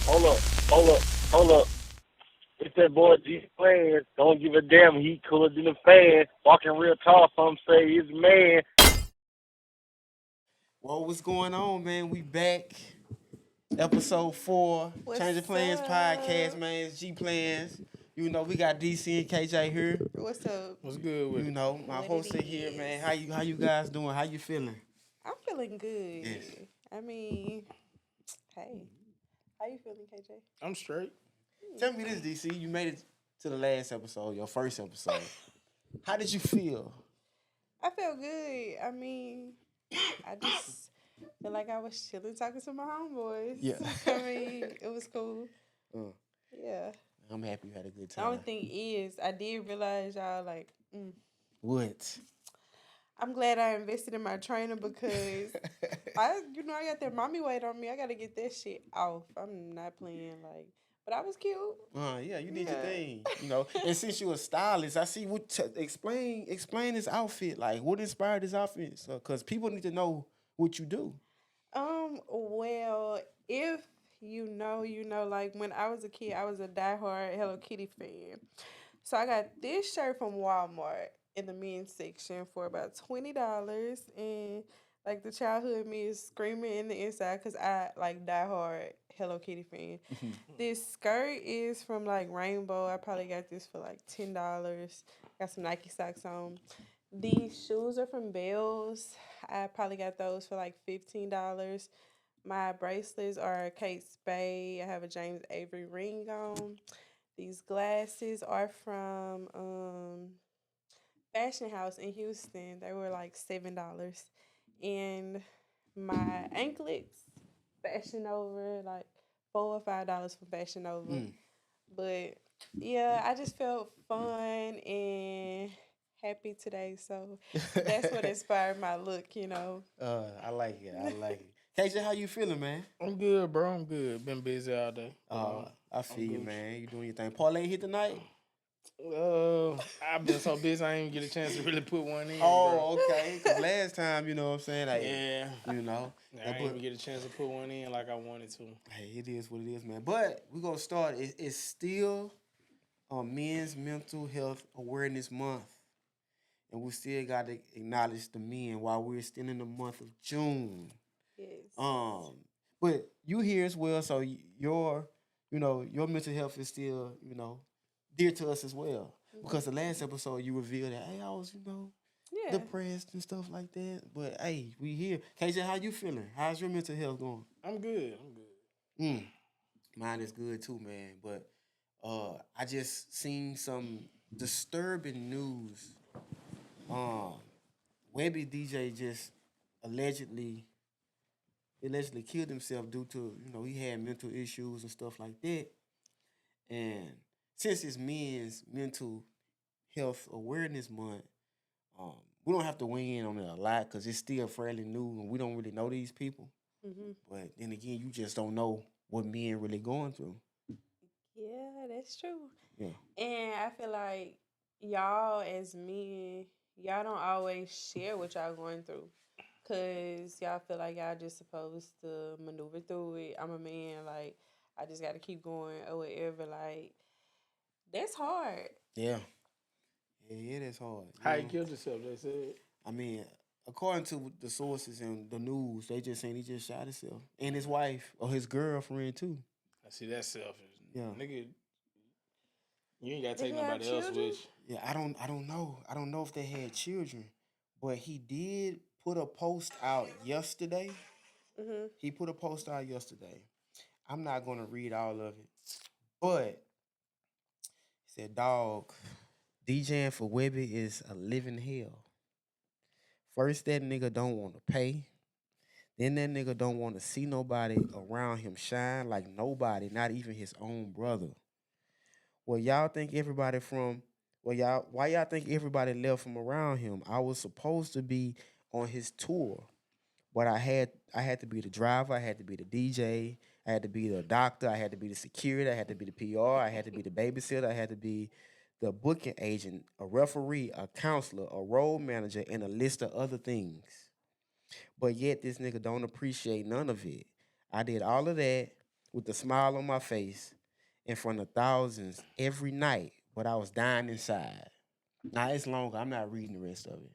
Hold up, hold up, hold up. It's that boy G Plans. Don't give a damn. He cooler than a fan. Walking real tall. Some say he's a man. Well, what's going on, man? We back. Episode 4. Change of What's Plans podcast, up? man. It's G Plans. You know, we got DC and KJ here. What's up? What's good with You it? know, my What it host here, man. is? How you guys doing? How you feeling? I'm feeling Yes. good. I mean, hey, how you feeling, KJ? I'm straight. Tell me this, DC. You made it to the last episode, your first episode. How did you feel? I feel good. I mean, I just feel like I was chilling, talking to my homeboys. Yeah. I mean, it was cool. Uh, Yeah. I'm happy you had a good The only time. thing is, I did realize y'all What? I'm glad I invested in my trainer because I got that mommy weight on me. I gotta get that shit off. I'm not playing but I was cute. Yeah, you did your Yeah. thing, you know. And since you a stylist, I see what explain this outfit. Like, what inspired this outfit? So, cause people need to know what you do. Well, if like when I was a kid, I was a diehard Hello Kitty fan. So I got this shirt from Walmart in the men's section for about $20, and like the childhood me is screaming in the inside because I like diehard Hello Kitty fan. This skirt is from like Rainbow. I probably got this for like $10. Got some Nike socks on. These shoes are from Bells. I probably got those for like $15. My bracelets are Kate Spade. I have a James Avery ring on. These glasses are from Fashion House in Houston. They were like $7. And my anklets, Fashion Over, like $4 or $5 from Fashion Over. Mm. But yeah, I just felt fun and happy today. So that's what inspired my look. I like it. I like it. KJ, how you feeling, man? I'm good, bro. I'm good. Been busy all day. I feel you, man. You doing your thing. Parlay hit tonight? I've been so busy I ain't even get a chance to really put one in. Oh, okay. Cause last time, you know what I'm saying? Like, Yeah. you know. I ain't even get a chance to put one in like I wanted to. Hey, it is what it is, man. But we're gonna start. It's still Men's Mental Health Awareness Month. And we still gotta acknowledge the men while we're still in the month of June. Yes. But you here as well, so your mental health is still, dear to us as well. Because the last episode you revealed that, hey, I was, Yeah. depressed and stuff like that. But hey, we here. KJ, how you feeling? How's your mental health going? I'm good. Mine is good too, man. But I just seen some disturbing news. Webbie DJ just allegedly killed himself due to, he had mental issues and stuff like that. And since it's Men's Mental Health Awareness Month, we don't have to weigh in on it a lot because it's still fairly new and we don't really know these people. Mm-hmm. But then again, you just don't know what men really going through. Yeah, that's true. Yeah. And I feel like y'all as men, y'all don't always share what y'all going through. Cause y'all feel like y'all just supposed to maneuver through it. I'm a man, like I just gotta keep going or whatever. Like that's hard. Yeah. Yeah, it is hard. How he killed himself, they said. I mean, according to the sources and the news, they just saying he just shot himself and his wife or his girlfriend too. I see that's selfish. Yeah. Nigga, you ain't gotta Did take he have nobody else children? with you. Yeah, I don't know. I don't know if they had children, but he did put a post out yesterday. Mm-hmm. He put a post out yesterday. I'm not gonna read all of it, but he said, "Dog, DJing for Webbie is a living hell. First, that nigga don't want to pay. Then that nigga don't want to see nobody around him shine like nobody, not even his own brother. Well, y'all think everybody from why y'all think everybody left from around him? I was supposed to be on his tour, but I had to be the driver, I had to be the DJ, I had to be the doctor, I had to be the security, I had to be the PR, I had to be the babysitter, I had to be the booking agent, a referee, a counselor, a road manager, and a list of other things. But yet this nigga don't appreciate none of it. I did all of that, with a smile on my face in front of thousands every night, but I was dying inside. Now it's longer. I'm not reading the rest of it,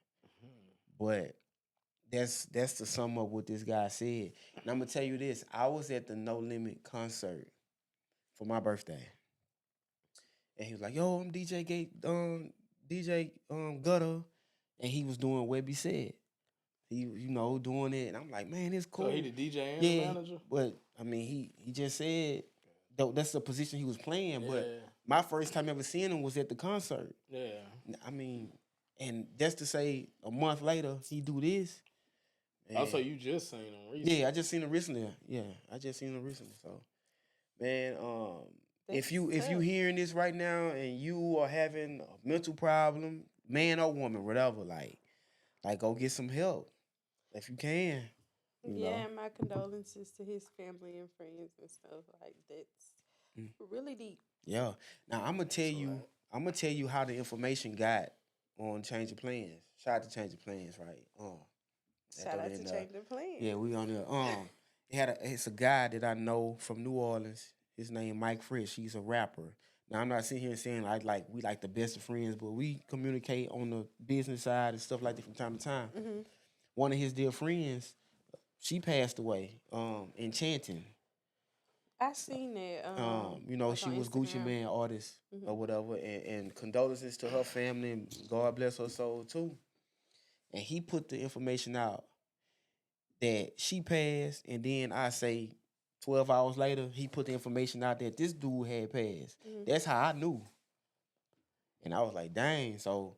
but that's to sum up what this guy said. And I'm gonna tell you this: I was at the No Limit concert for my birthday, and he was like, "Yo, I'm DJ Gutta," and he was doing Webbie said. He, doing it, and I'm like, man, it's cool. So he the DJ and the manager? But I mean, he just said that's the position he was playing. Yeah. But my first time ever seeing him was at the concert. Yeah. I mean, and just to say a month later he do this. Also, you just seen him recently. Yeah, I just seen him recently. Yeah, I just seen him recently. So, man, if you hearing this right now and you are having a mental problem, man or woman, whatever, like go get some help if you can. Yeah, and my condolences to his family and friends and stuff. Like that's really deep. Yeah. Now I'm gonna tell you how the information got on Change of Plans. Shout out to Change of Plans, right? Shout out to Change of Plans. Yeah, we on there. It's a guy that I know from New Orleans. His name Mike Frisch. He's a rapper. Now I'm not sitting here saying like we like the best of friends, but we communicate on the business side and stuff like that from time to time. Mm-hmm. One of his dear friends, she passed away. Enchanting. I seen it. She was Gucci Mane artist or whatever, and condolences to her family, and God bless her soul too. And he put the information out that she passed, and then I say 12 hours later, he put the information out that this dude had passed. That's how I knew. And I was like, dang. So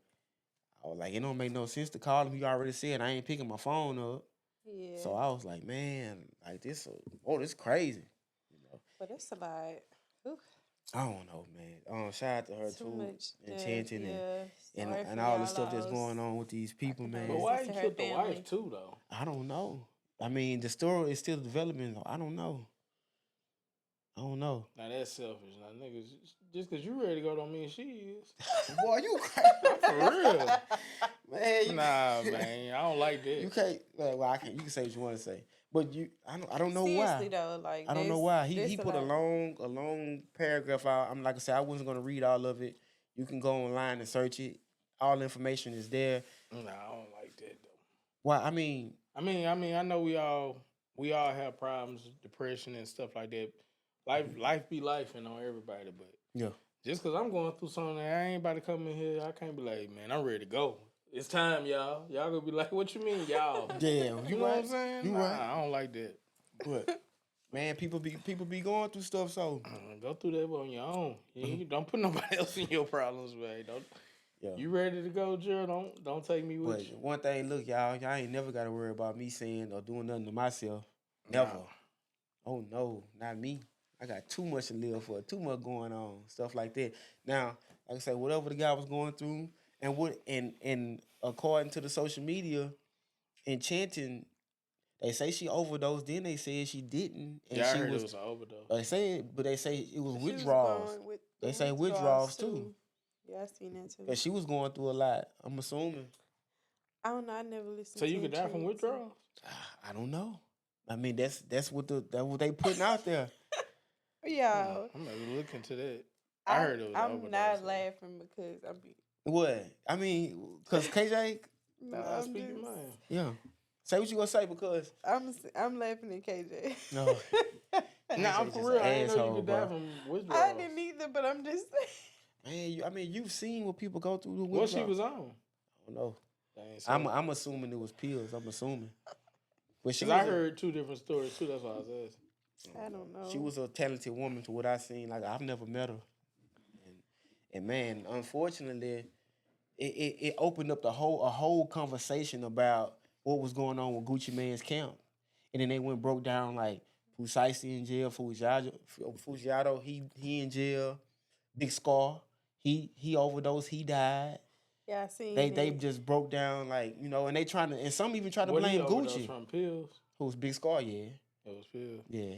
I was like, it don't make no sense to call him. He already said I ain't picking my phone up. Yeah. So I was like, man, like this crazy. But it's a lot. Oof. I don't know, man. Shout out to her too. Much Enchanting and all the stuff that's going on with these people, man. But why he killed the wife too, though? I don't know. I mean, the story is still developing. I don't know. Now that's selfish. Now niggas, just because you ready to go don't mean she is. Boy, you crazy. For real. Man, man, I don't like that. You can't. Well, I can. You can say what you want to say, but I don't know Seriously, why. though, like I don't know why. He put a long paragraph out. I'm like I said, I wasn't gonna read all of it. You can go online and search it. All the information is there. Nah, I don't like that though. Why? I mean, I know we all have problems, depression and stuff like that. Life be life and on everybody, but yeah. Just because I'm going through something, I ain't about to come in here. I can't be like, man, I'm ready to go. It's time, y'all. Y'all gonna be like, what you mean, y'all? Yeah, you know what I'm saying? You right. I don't like that. But man, people be going through stuff. So go through that on your own. You don't put nobody else in your problems, man. Don't. Yeah. You ready to go, Gerald? Don't take me with you. One thing, look, y'all ain't never got to worry about me saying or doing nothing to myself. Never. No. Oh no, not me. I got too much to live for, too much going on, stuff like that. Now, like I said, whatever the guy was going through, and according to the social media, Enchanting, they say she overdosed. Then they said she didn't. And I heard it was an overdose. They say it was withdrawals. They say withdrawals too. Yeah, I seen that too. Cause she was going through a lot. I'm assuming. I don't know. I never listened. So you could die from withdrawals? I don't know. I mean, that's what they putting out there. Yeah, I'm not even looking to that. I heard it was I'm not laughing because I'm being. What? I mean, because KJ. No, I'm speaking mine. Yeah. Say what you gonna say because I'm laughing at KJ. No. Nah, I'm for real. I didn't know you could die from withdrawals. I didn't either, but I'm just saying. Man, you've seen what people go through. What she was on? I don't know. I'm assuming it was pills. I'm assuming. But I heard two different stories too. That's why I was asking. I don't know. She was a talented woman to what I seen. Like I've never met her, and man, unfortunately, it opened up a whole conversation about what was going on with Gucci Mane's camp, and then they broke down like Pusaisi in jail, Fujiato he in jail, Big Scar he overdosed, he died. Yeah, I seen they just broke down like and they trying to, and some even try to blame Gucci. From pills? Who's Big Scar? Yeah. It was pills. Yeah.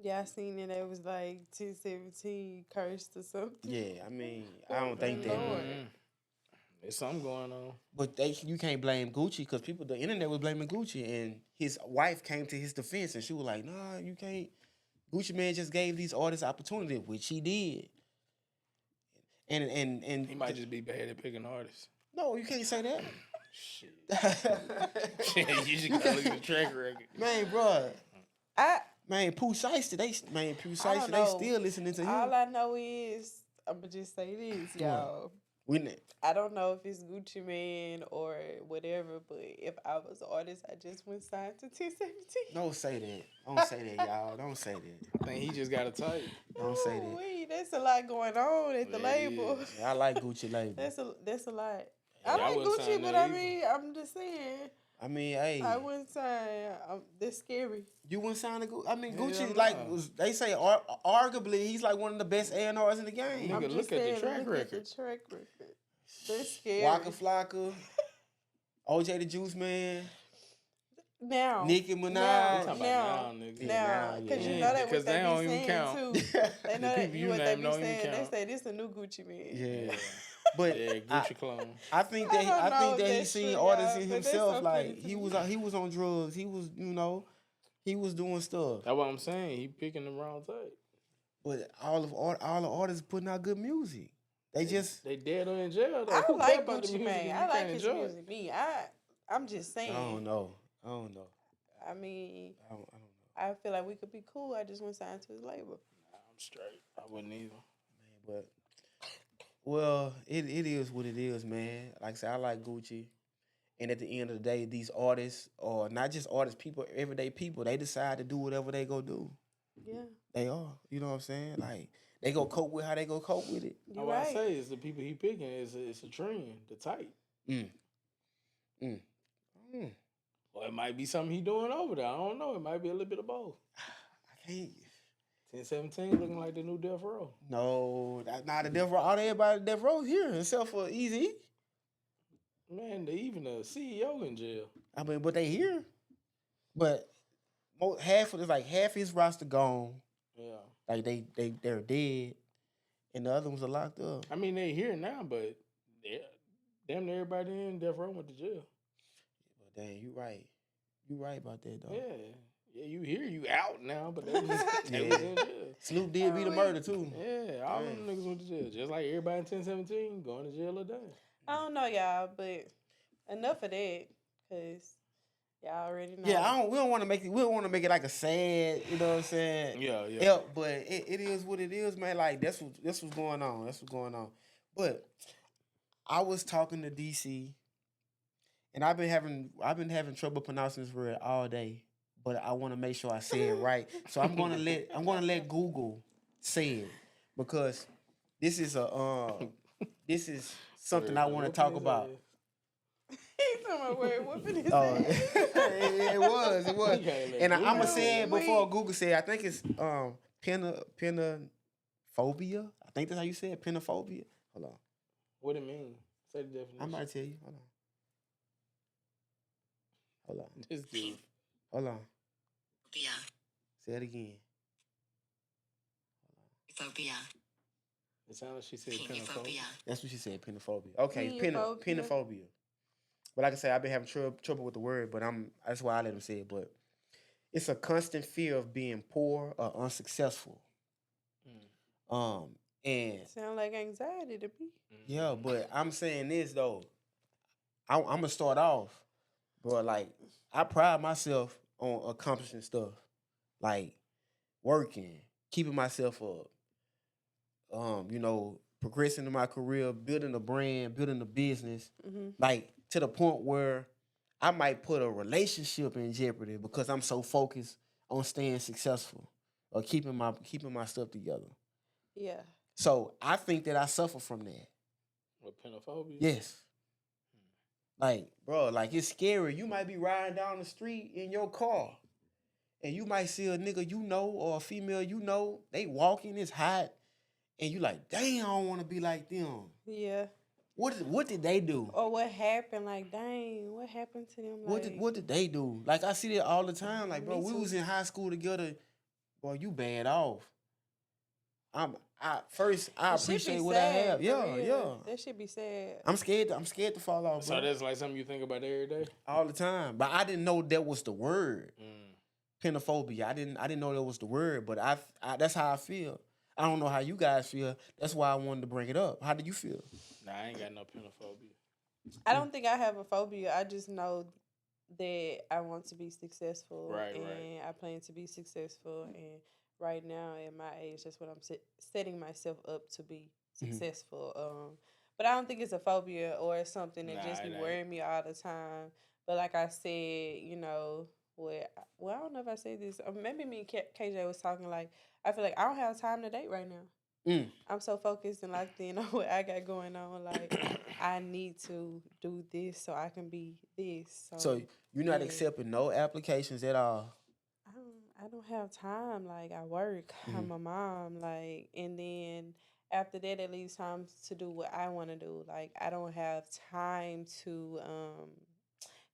Yeah, I seen it. It was like 217 cursed or something. Yeah, I mean, I don't think that. There's something going on. But you can't blame Gucci because the internet was blaming Gucci, and his wife came to his defense, and she was like, "Nah, you can't. Gucci Mane just gave these artists opportunity, which he did. And he might just be bad at picking artists. No, you can't say that. Shit. You just gotta look at the track record. Man, bro. Pooh Shiesty, they still listening to him. All I know is, I'm going to just say this, y'all. I don't know if it's Gucci Mane or whatever, but if I was an artist, I just went signed to 1017. Don't say that. Don't say that, y'all. Don't say that. I think he just got a type. Don't say that. Wait, that's a lot going on at the label. Yeah, I like Gucci label. That's a lot. Yeah, I like Gucci, but I mean, I'm just saying. I mean, hey. I wouldn't sign. That's scary. You wouldn't sign a Gucci? I mean, Gucci, they say, arguably, he's like one of the best A&Rs in the game. I'm just look at the track record. That's scary. Waka Flocka, OJ the Juice Man. Now. Nicki Minaj. Now. Because you know that what they don't even count. Too. They know that what they be saying. They say this a new Gucci Man. Yeah. But Gucci clone. I think that he seen artists in himself. Like he was on drugs. He was, he was doing stuff. That's what I'm saying. He picking the wrong type. But all the artists putting out good music. They dead or in jail. Though. I like Gucci Mane. I like his music. I'm just saying. I don't know. I mean, I don't know. I feel like we could be cool. I just went signed to his label. I'm straight. I wouldn't either. Man, but well, it is what it is, man. Like I said, I like Gucci. And at the end of the day, these artists, or not just artists, people, everyday people, they decide to do whatever they go do. Yeah. They are. You know what I'm saying? Like, they go cope with how they go cope with it. You're what right. I say is the people he picking it's a trend, the type. Or it might be something he doing over there. I don't know. It might be a little bit of both. I can't. 1017 looking like the new Death Row. No, not the Death Row. All everybody Death Row here, except for Easy. Man, even the CEO in jail. I mean, but they here. But half his roster gone. Yeah. Like they're dead, and the other ones are locked up. I mean, they here now, but damn near everybody in Death Row went to jail. But dang, you right. You right about that though. Yeah, you here, you out now, but they was in jail. Snoop did beat a murder too. Yeah, all them niggas went to jail. Just like everybody in 1017 going to jail a day. I don't know, y'all, but enough of that, cause y'all already know. Yeah, we don't want to make it. We don't want to make it like a sad. You know what I'm saying? Yeah. But it is what it is, man. Like that's what's going on. That's what's going on. But I was talking to DC, and I've been having trouble pronouncing this word all day. But I want to make sure I say it right. So I'm gonna let Google say it, because this is something I want to talk about. He's talking about word whooping his it was. And I'm gonna say it before Google say it. I think it's panophobia. I think that's how you say it, panophobia. Hold on. What it mean? Say the definition. I'm about to tell you. Hold on. This dude. Hold on. Phobia. Say it again. Phobia. It sounds like she said panophobia. That's what she said, panophobia. Okay, panophobia. But like I said, I've been having trouble with the word, but that's why I let him say it. But it's a constant fear of being poor or unsuccessful. And sound like anxiety to me. Yeah, but I'm saying this though. I'm gonna start off, bro. Like I pride myself on accomplishing stuff, like working, keeping myself up. Progressing in my career, building a brand, building a business, like to the point where I might put a relationship in jeopardy because I'm so focused on staying successful or keeping my stuff together. Yeah. So I think that I suffer from that. With panophobia? Yes. Like, bro, like it's scary. You might be riding down the street in your car and you might see a nigga or a female they walking, it's hot, and you like, dang, I don't want to be like them. Yeah. What did they do? Or what happened? Like, dang, what happened to them? Like, What did they do? Like I see that all the time. Like, bro, we was in high school together. Boy, you bad off. I appreciate what I have. Yeah. That should be sad. I'm scared to fall off. So bro. that's like something you think about every day? All the time. But I didn't know that was the word. panophobia. I didn't know that was the word, but I that's how I feel. I don't know how you guys feel. That's why I wanted to bring it up. How do you feel? Nah, I ain't got no panophobia. I don't think I have a phobia. I just know that I want to be successful, and I plan to be successful. And right now, at my age, that's what I'm setting myself up to be successful. But I don't think it's a phobia or something that just be worrying me all the time. But like I said, you know, well, I don't know if I said this. Maybe me and KJ was talking like, I feel like I don't have time to date right now. I'm so focused and locked in on what I got going on. Like, I need to do this so I can be this. So you're not accepting no applications at all? I don't have time. Like, I work. I'm a mom. Like, and then after that, it leaves time to do what I want to do. Like, I don't have time to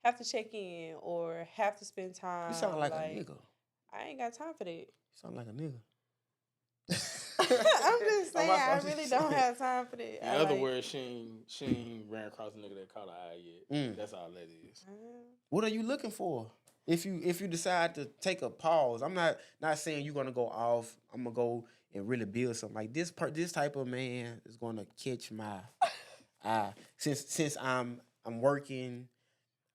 have to check in or have to spend time. You sound like a nigga. I ain't got time for that. You sound like a nigga. I'm just saying, I really don't have time for that. In other words, she ain't ran across a nigga that caught her eye yet. That's all that is. What are you looking for? If you decide to take a pause, I'm not saying you're gonna go off. I'm gonna go and really build something like this. This type of man is gonna catch my eye. Since I'm working,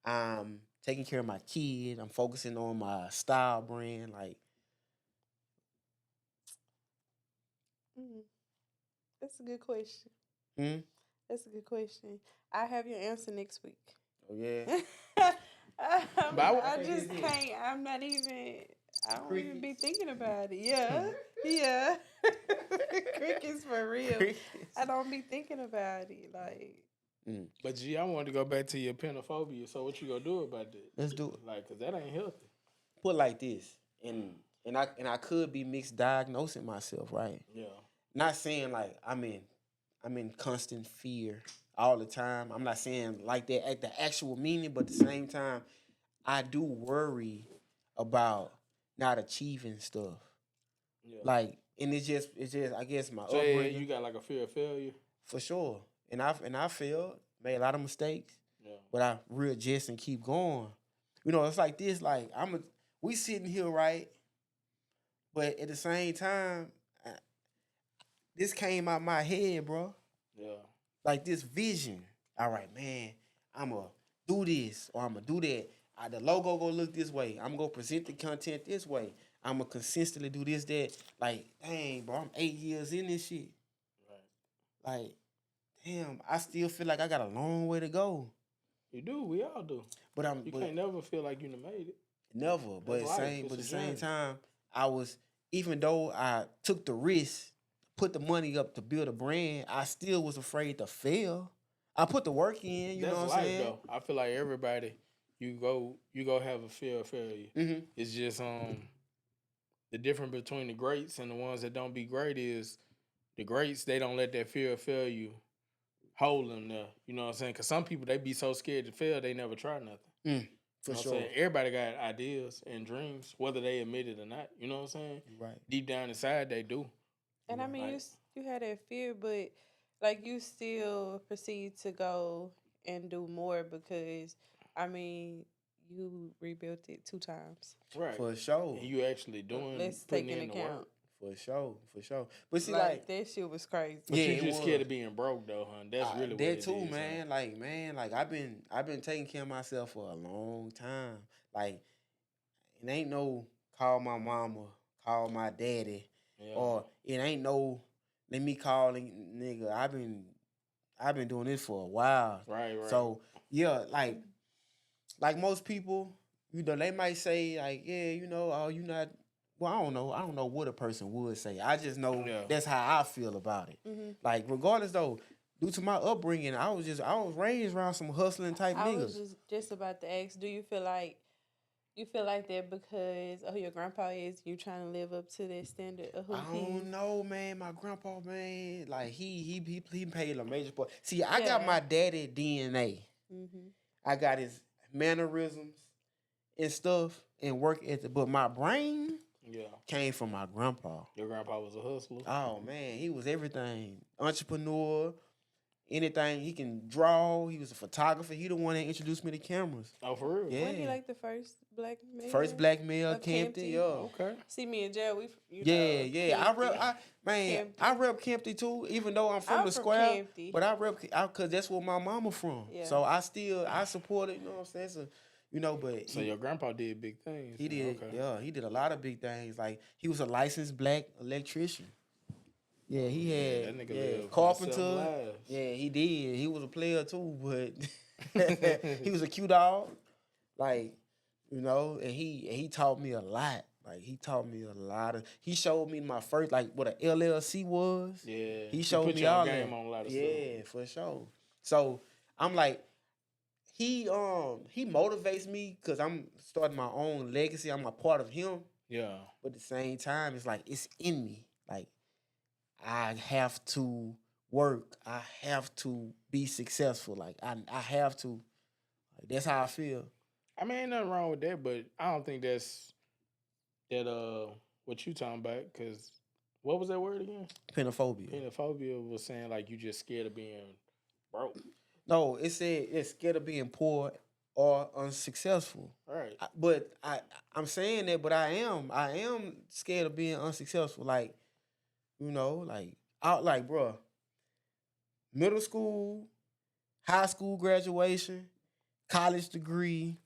I'm taking care of my kid. I'm focusing on my style brand, like. That's a good question. That's a good question. I have your answer next week. Oh yeah. I just can't. I'm not even. I don't even be thinking about it. Yeah, yeah. Crickets for real. I don't be thinking about it. Like. But G, I wanted to go back to your panophobia. So what you gonna do about that? Let's do it. Like, cause that ain't healthy. Put it like this, and I could be misdiagnosing myself, right? Yeah. Not saying like I'm in constant fear all the time. I'm not saying like that at the actual meaning, but at the same time, I do worry about not achieving stuff. Yeah. Like, and it's just I guess my upbringing. You got like a fear of failure? For sure. And I failed, made a lot of mistakes. Yeah. But I readjust and keep going. You know, it's like this, like we sitting here, right? But at the same time, this came out my head, bro. Yeah. Like this vision. All right, man, I'm going to do this or I'm going to do that. The logo going to look this way. I'm going to present the content this way. I'm going to consistently do this, that. Like, dang, bro, I'm 8 years in this shit. Right. Like, damn, I still feel like I got a long way to go. You do. We all do. But you can't never feel like you done made it. Never. But at the same time, I was, even though I took the risk, put the money up to build a brand, I still was afraid to fail. I put the work in, you know what I'm saying? Though. I feel like everybody, you go have a fear of failure. Mm-hmm. It's just the difference between the greats and the ones that don't be great is the greats, they don't let that fear of failure hold them there. You know what I'm saying? Because some people, they be so scared to fail, they never try nothing. For sure. Everybody got ideas and dreams, whether they admit it or not. You know what I'm saying? Right. Deep down inside, they do. And I mean, you had that fear, but like you still proceed to go and do more because, I mean, you rebuilt it 2 times. Right. For sure. And you actually doing, let's take into account. For sure. But see, like that shit was crazy. But you just scared of being broke though, huh? That's really what it is. That too, man. Huh? Like I've been taking care of myself for a long time. Like, it ain't no call my mama, call my daddy. Yeah. Or it ain't no let me call nigga. I've been doing this for a while. Right. So yeah, like most people, you know, they might say like, yeah, you know, oh, you not. Well, I don't know what a person would say. I just know that's how I feel about it. Mm-hmm. Like regardless though, due to my upbringing, I was raised around some hustling type niggas. I was just about to ask, do you feel like that because of who your grandpa is, you trying to live up to that standard of who he is? I don't know, man. My grandpa, man, like he played a major part. See, I got my daddy DNA. Mm-hmm. I got his mannerisms and stuff and work ethic, but my brain came from my grandpa. Your grandpa was a hustler? Oh, man, he was everything. Entrepreneur, anything. He can draw. He was a photographer. He the one that introduced me to cameras. Oh, for real? Yeah. Wasn't he like the first black male? First black male, of Campton. Campton? Yeah. Okay. See, me and Jared, we Yeah. Campton. I rep Campton too, even though I'm from the square. Campton. But I rep because that's where my mama from. Yeah. So I support it. You know what I'm saying? So, but So your grandpa did big things. he did. Okay. Yeah, he did a lot of big things. Like he was a licensed black electrician. Yeah, he had that nigga lived carpenter. 7 lives. Yeah, he did. He was a player too, but he was a cute dog. Like, and he taught me a lot. Like he taught me a lot of. He showed me my first what a LLC was. Yeah. He showed put me you on all game that. on a lot of stuff. Yeah, for sure. So I'm like, he motivates me because I'm starting my own legacy. I'm a part of him. Yeah. But at the same time, it's like it's in me. Like I have to work. I have to be successful. Like I have to. Like, that's how I feel. I mean, ain't nothing wrong with that, but I don't think that's what you talking about. Because what was that word again? Panophobia. Panophobia was saying like you just scared of being broke. No, it said it's scared of being poor or unsuccessful. Right. But I'm saying that, but I am scared of being unsuccessful. Like, bro, middle school, high school graduation, college degree,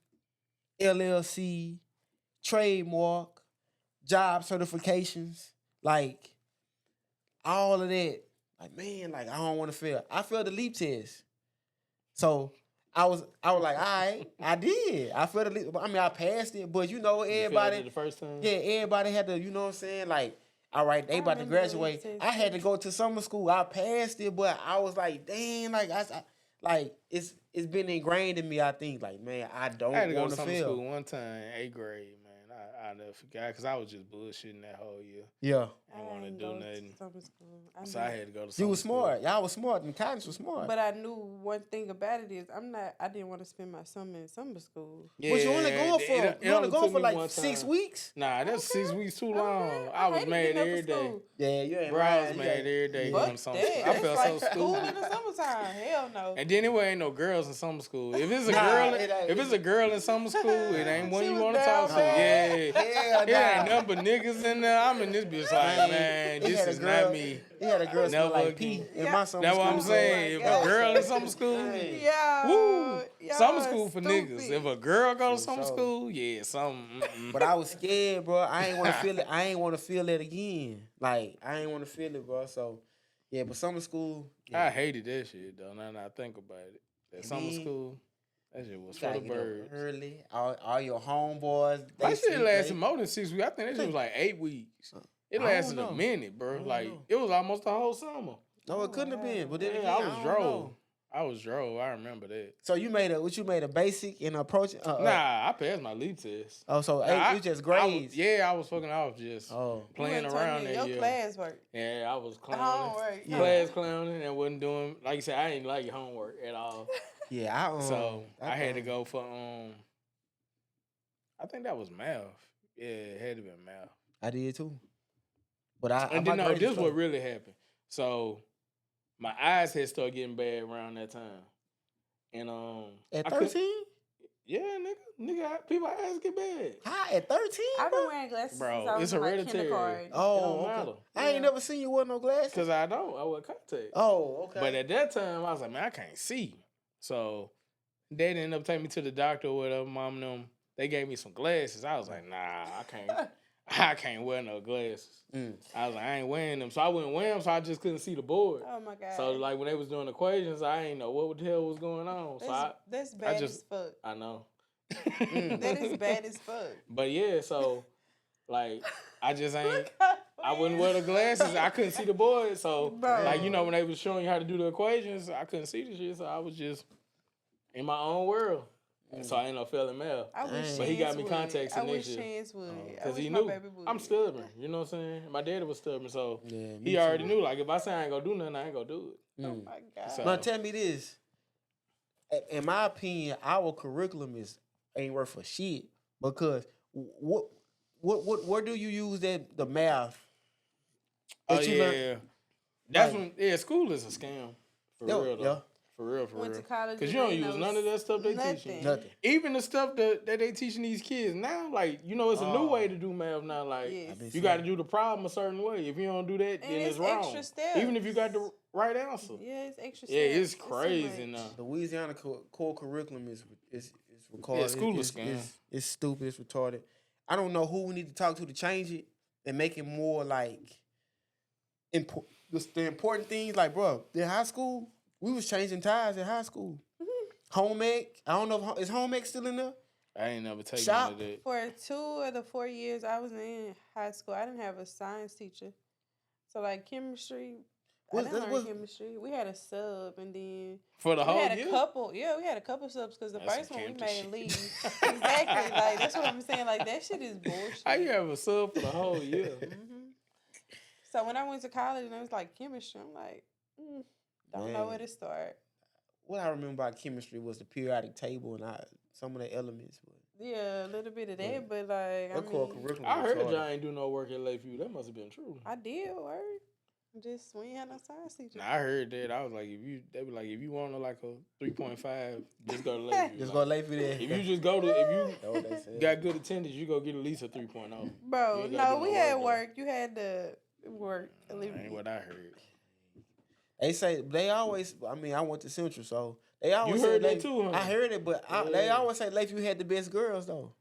LLC, trademark, job certifications, like all of that. Like, man, like I don't want to fail. I failed the leap test. So I was like, all right, I did. I failed the leap. I mean, I passed it, but everybody. You failed it the first time? Yeah, everybody had to, you know what I'm saying? Like, all right, they about to graduate. I had to go to summer school. I passed it, but I was like, dang, like it's been ingrained in me. I think, like, man, I don't I had to go want to to summer fail. school one time, 8th grade, man. I never forgot because I was just bullshitting that whole year. Yeah, I didn't want to do nothing. So I I had to go to summer you was school. smart. Y'all was smart, and college was smart. But I knew one thing about it is I didn't want to spend my summer in summer school. But you only going for only like 6 weeks. Nah, that's 6 weeks too long. I was hated mad getting up every for day. school. Yeah, you ain't Bro, I was right. mad every day Fuck going to summer that. school. I That's felt like so school stupid. in the summertime. Hell no. And then anyway, ain't no girls in summer school. If it's a Nah, girl, it ain't. if it's a girl in summer school, it ain't one She you was want to down talk to. bad. Yeah, Hell it nah. ain't nothing but niggas in there. I'm in this bitch like, man, He this had a is girl- not me. He had a girl smell Never like again. pee in my summer That's school. what I'm saying. If God. a girl in summer school, Yeah. woo, Y'all summer school for stupid. niggas. If a girl go to For summer sure. school, yeah, something. But I was scared, bro. I ain't want to feel it. I ain't want to feel it again. Like I ain't want to feel it, bro. So yeah, but summer school. Yeah, I hated that shit though. Now that I think about it, that summer mean, school, that shit was you for gotta the get up birds. early. All your homeboys. My shit sleep lasted late. more than 6 weeks. I think that shit was like 8 weeks. It I lasted don't a know. minute, bro. don't Like know. it was almost the whole summer. No, it couldn't have been. But then Yeah, again, I was don't drove. know. I was drove. I remember that. So you made a basic and approach. Nah, I passed my lead test. Oh, so Nah, you just I grades. I was fucking off just Oh. playing You around ain't that your year. class work. Yeah, I was clowning. Homework. Yeah. Class clowning and wasn't doing, like you said, I didn't like homework at all. Yeah, So I had to go for I think that was math. Yeah, it had to be math. I did too. But And then no, this what really happened. So my eyes had started getting bad around that time. And at I could- 13. yeah, nigga, people eyes get bad. How at 13? I've been wearing glasses Bro, since I was it's in, like, hereditary. kindergarten. It Oh, don't okay. matter. I ain't Yeah. never seen you with no glasses. Cause I wear contacts. Oh, okay. But at that time, I was like, man, I can't see. So they ended up taking me to the doctor or whatever, mom and them. They gave me some glasses. I was like, nah, I can't. I can't wear no glasses. I was like, I ain't wearing them. So I wouldn't wear them, so I just couldn't see the board. Oh my god. So like when they was doing equations, I ain't know what the hell was going on. So that's bad just- as fuck. I know. That is bad as fuck. But yeah, so like I just ain't. I wouldn't wear the glasses. I couldn't see the board. So Bro. like when they was showing you how to do the equations, I couldn't see the shit. So I was just in my own world. So I ended up failing math. I wish But he got Chance me would. contacts I in wish next year. Chance would. I Because wish he my knew baby would. I'm stubborn. You know what I'm saying? My daddy was stubborn, so Yeah, he already knew. Like if I say I ain't gonna do nothing, I ain't gonna do it. Oh my god. So- But tell me this. In my opinion, our curriculum ain't worth a shit because where do you use the math? Oh that you yeah, learn- that's Like- when school is a scam For real, though. Yeah. For real. Went to college. Because you don't use none of that stuff they teaching. Nothing. Even the stuff that they teaching these kids now, like, you know, it's a new way to do math now. Like, you got to do the problem a certain way. If you don't do that, then it's wrong. Extra steps. Even if you got the right answer. Yeah, it's extra steps. Yeah, it's crazy now. The Louisiana core curriculum is recorded. Yeah, school is scam. It's stupid. It's retarded. I don't know who we need to talk to change it and make it more like the important things. Like, bro, in high school, we was changing tires in high school. Home ec, I don't know is home ec still in there? I ain't never taken Shop. none of that. For 2 of the 4 years I was in high school, I didn't have a science teacher. So like chemistry, I didn't learn chemistry. We had a sub, and then for the whole year? We had a couple subs because the first one we made leave. Exactly, like that's what I'm saying. Like that shit is bullshit. How you have a sub for the whole year? So when I went to college and it was like chemistry, I'm like, don't know where to start. What I remember about chemistry was the periodic table and some of the elements. But yeah, a little bit of that, but like I heard y'all ain't do no work at Lakeview. That must have been true. I did work. Just we ain't had no science teacher. Nah, I heard that. I was like, if you want like a 3.5, just go to Lakeview. Just go to Lakeview there. If you just go to, if you got good attendance, you go get at least a 3.0. Bro, no, we had work. You had to work. That ain't what I heard. They say they always. I mean, I went to Central, so they always. You heard that too, huh? I heard it, but they always say Lakeview had the best girls though.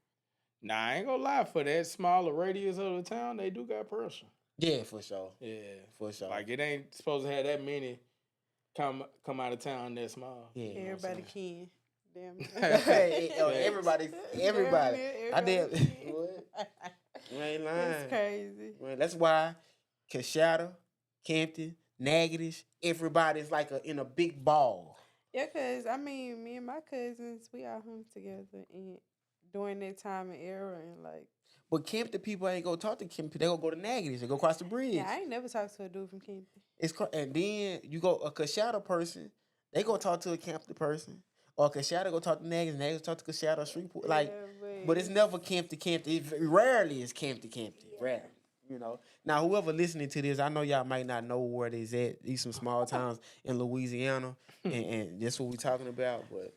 Nah, I ain't gonna lie. For that smaller radius of the town, they do got pressure. Yeah, for sure. Yeah, for sure. Like it ain't supposed to have that many come out of town that small. Yeah, everybody can. Damn. Everybody. I did. You ain't lying. That's crazy. Well, that's why Coshada, Campton, Natchitoches, everybody's like in a big ball. Yeah, cause I mean, me and my cousins, we all hung together and during that time and era, and like. But Campton people ain't gonna talk to Campton. They gonna go to Natchitoches. They go across the bridge. Yeah, I ain't never talked to a dude from Campton. And then you go a Coshada person. They go talk to a Campton person. Or Coshada go talk to Natchitoches. Natchitoches talk to Coshada Shreveport. Like, but it's never Campton. It rarely is Campton. Rarely. You know. Now, whoever listening to this, I know y'all might not know where it is at. These some small towns in Louisiana, and that's what we talking about. But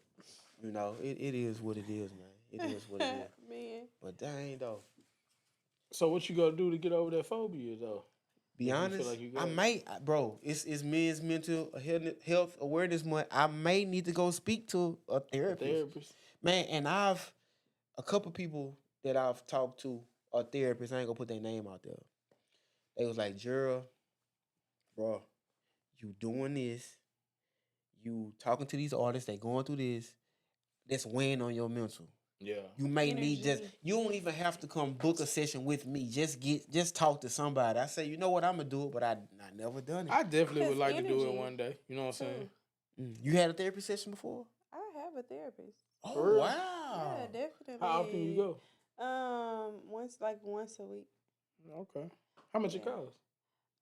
you know, it is what it is, man. It is what it is. Man. But dang though. So what you gonna do to get over that phobia though? Be honest, I might, bro. It's Men's Mental Health Awareness Month. I may need to go speak to a therapist. Man, and a couple people that I've talked to are therapists. I ain't gonna put their name out there. They was like, Gerald, bro, you doing this, you talking to these artists, they going through this, that's weighing on your mental. Yeah. You may need you don't even have to come book a session with me. Just talk to somebody. I say, you know what, I'm gonna do it, but I never done it. I definitely would like to do it one day. You know what I'm saying? You had a therapy session before? I have a therapist. Oh wow. Yeah, definitely. How often you go? Once a week. Okay. How much it costs?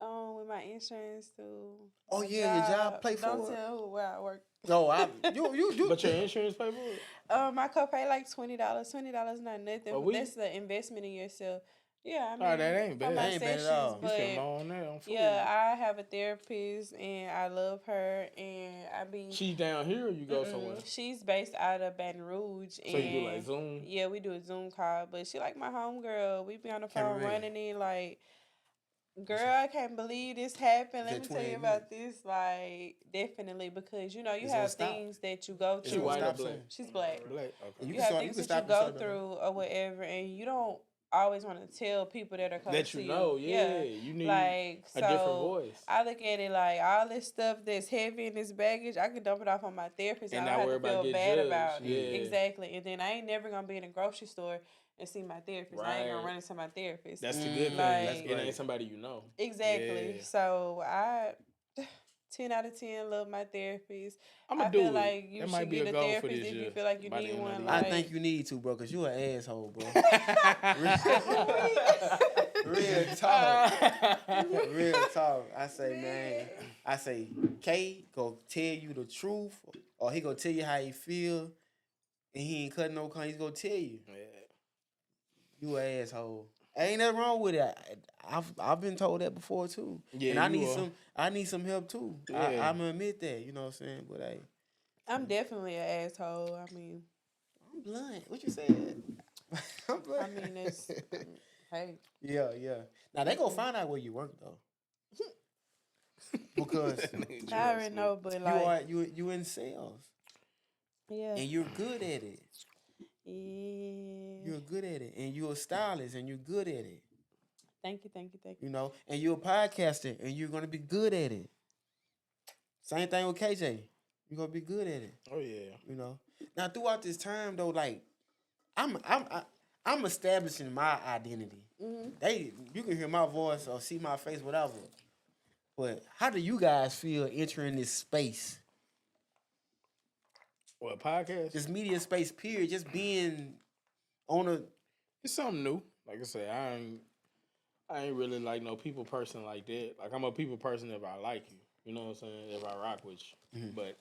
With my insurance too. Oh yeah, your job pay for it. Don't tell where I work. No, you do. But your insurance pay for it? My copay like $20. $20 not nothing. That's the investment in yourself. Yeah, I mean, that ain't bad. That ain't bad at all. You spend more on that. Yeah, I have a therapist and I love her, and She's down here, or you go somewhere? She's based out of Baton Rouge. So you do like Zoom? Yeah, we do a Zoom call, but she like my homegirl. We be on the phone running in like, girl, I can't believe this happened. Let me tell you about this. Like, definitely, because you know you have things that you go through. She white or black? She's black. Black. Okay. You have things that you go through or whatever, and you don't always want to tell people that are close that to you you. know. Yeah, you need like, a different voice. I look at it like all this stuff that's heavy in this baggage, I can dump it off on my therapist, and I don't have to feel bad about it. Exactly, and then I ain't never gonna be in a grocery store and see my therapist. I ain't gonna run into my therapist. That's the good thing. It ain't somebody you know. Exactly. Yeah. So I 10 out of 10 love my therapist. I feel like you should get a therapist if you feel like you need one. I think you need to, bro, because you an asshole, bro. Real talk. Real talk. I say, K go tell you the truth, or he gonna tell you how he feel, and he ain't cutting no corners. He's gonna tell you. Yeah. You an asshole. Ain't nothing wrong with it. I've been told that before too. Yeah, And I you need are. some help too. Yeah. I'm gonna admit that, you know what I'm saying? But hey, I'm definitely an asshole. I mean, I'm blunt. What you said? I'm blunt. I mean, it's hey. Yeah. Now they gonna find out where you work though. Because I already know, but you like, are you in sales. yeah, And you're good at it. yeah. You're good at it. And you're a stylist and you're good at it. Thank you. You know, and you're a podcaster and you're gonna be good at it. Same thing with KJ. You're gonna be good at it. Oh yeah. You know. Now throughout this time though, like I'm establishing my identity. You can hear my voice or see my face, whatever. But how do you guys feel entering this space? What podcast? This media space, period. Just being on a It's something new. Like I said, I ain't really like no people person like that. Like I'm a people person if I like you. You know what I'm saying? If I rock with you. But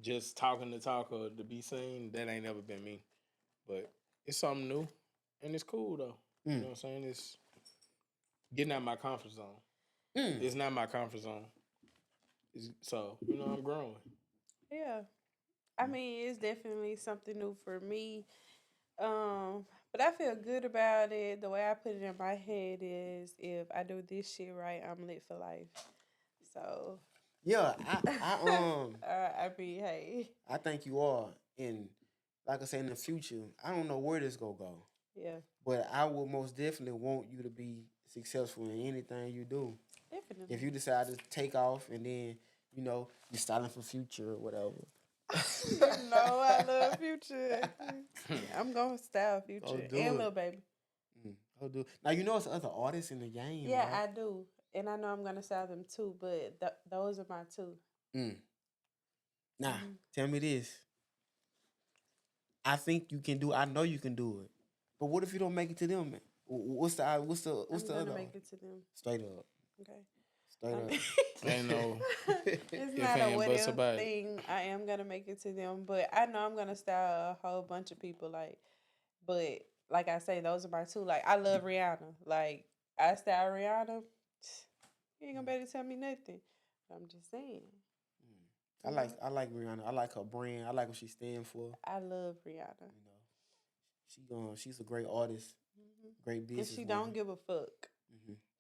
just talking to talk or to be seen, that ain't never been me. But it's something new. And it's cool though. You know what I'm saying? It's getting out my comfort zone. It's not my comfort zone. So, you know, I'm growing. Yeah. I mean, it's definitely something new for me. But I feel good about it. The way I put it in my head is if I do this shit right, I'm lit for life. So yeah. I mean, hey. I think you are. And like I say, in the future, I don't know where this gonna go. Yeah. But I will most definitely want you to be successful in anything you do. Definitely. If you decide to take off and then, you know, you're styling for Future or whatever. You know I love Future. I'm gonna style Future do and it. Lil Baby. Oh, dude. Now you know it's other artists in the game. Yeah, right? I do, and I know I'm gonna style them too. But those are my two. Now, tell me this. I think you can do. I know you can do it. But what if you don't make it to them? Man? What's the I'm other? gonna make it to them. Straight up. Okay. Straight up. Ain't no It's not a what if thing. I am gonna make it to them, but I know I'm gonna style a whole bunch of people. But like I say, those are my two. Like I love Rihanna. Like I style Rihanna. You ain't gonna be able to tell me nothing. I'm just saying. I like Rihanna. I like her brand. I like what she stands for. I love Rihanna. You know, she's a great artist, great business. And she don't give a fuck.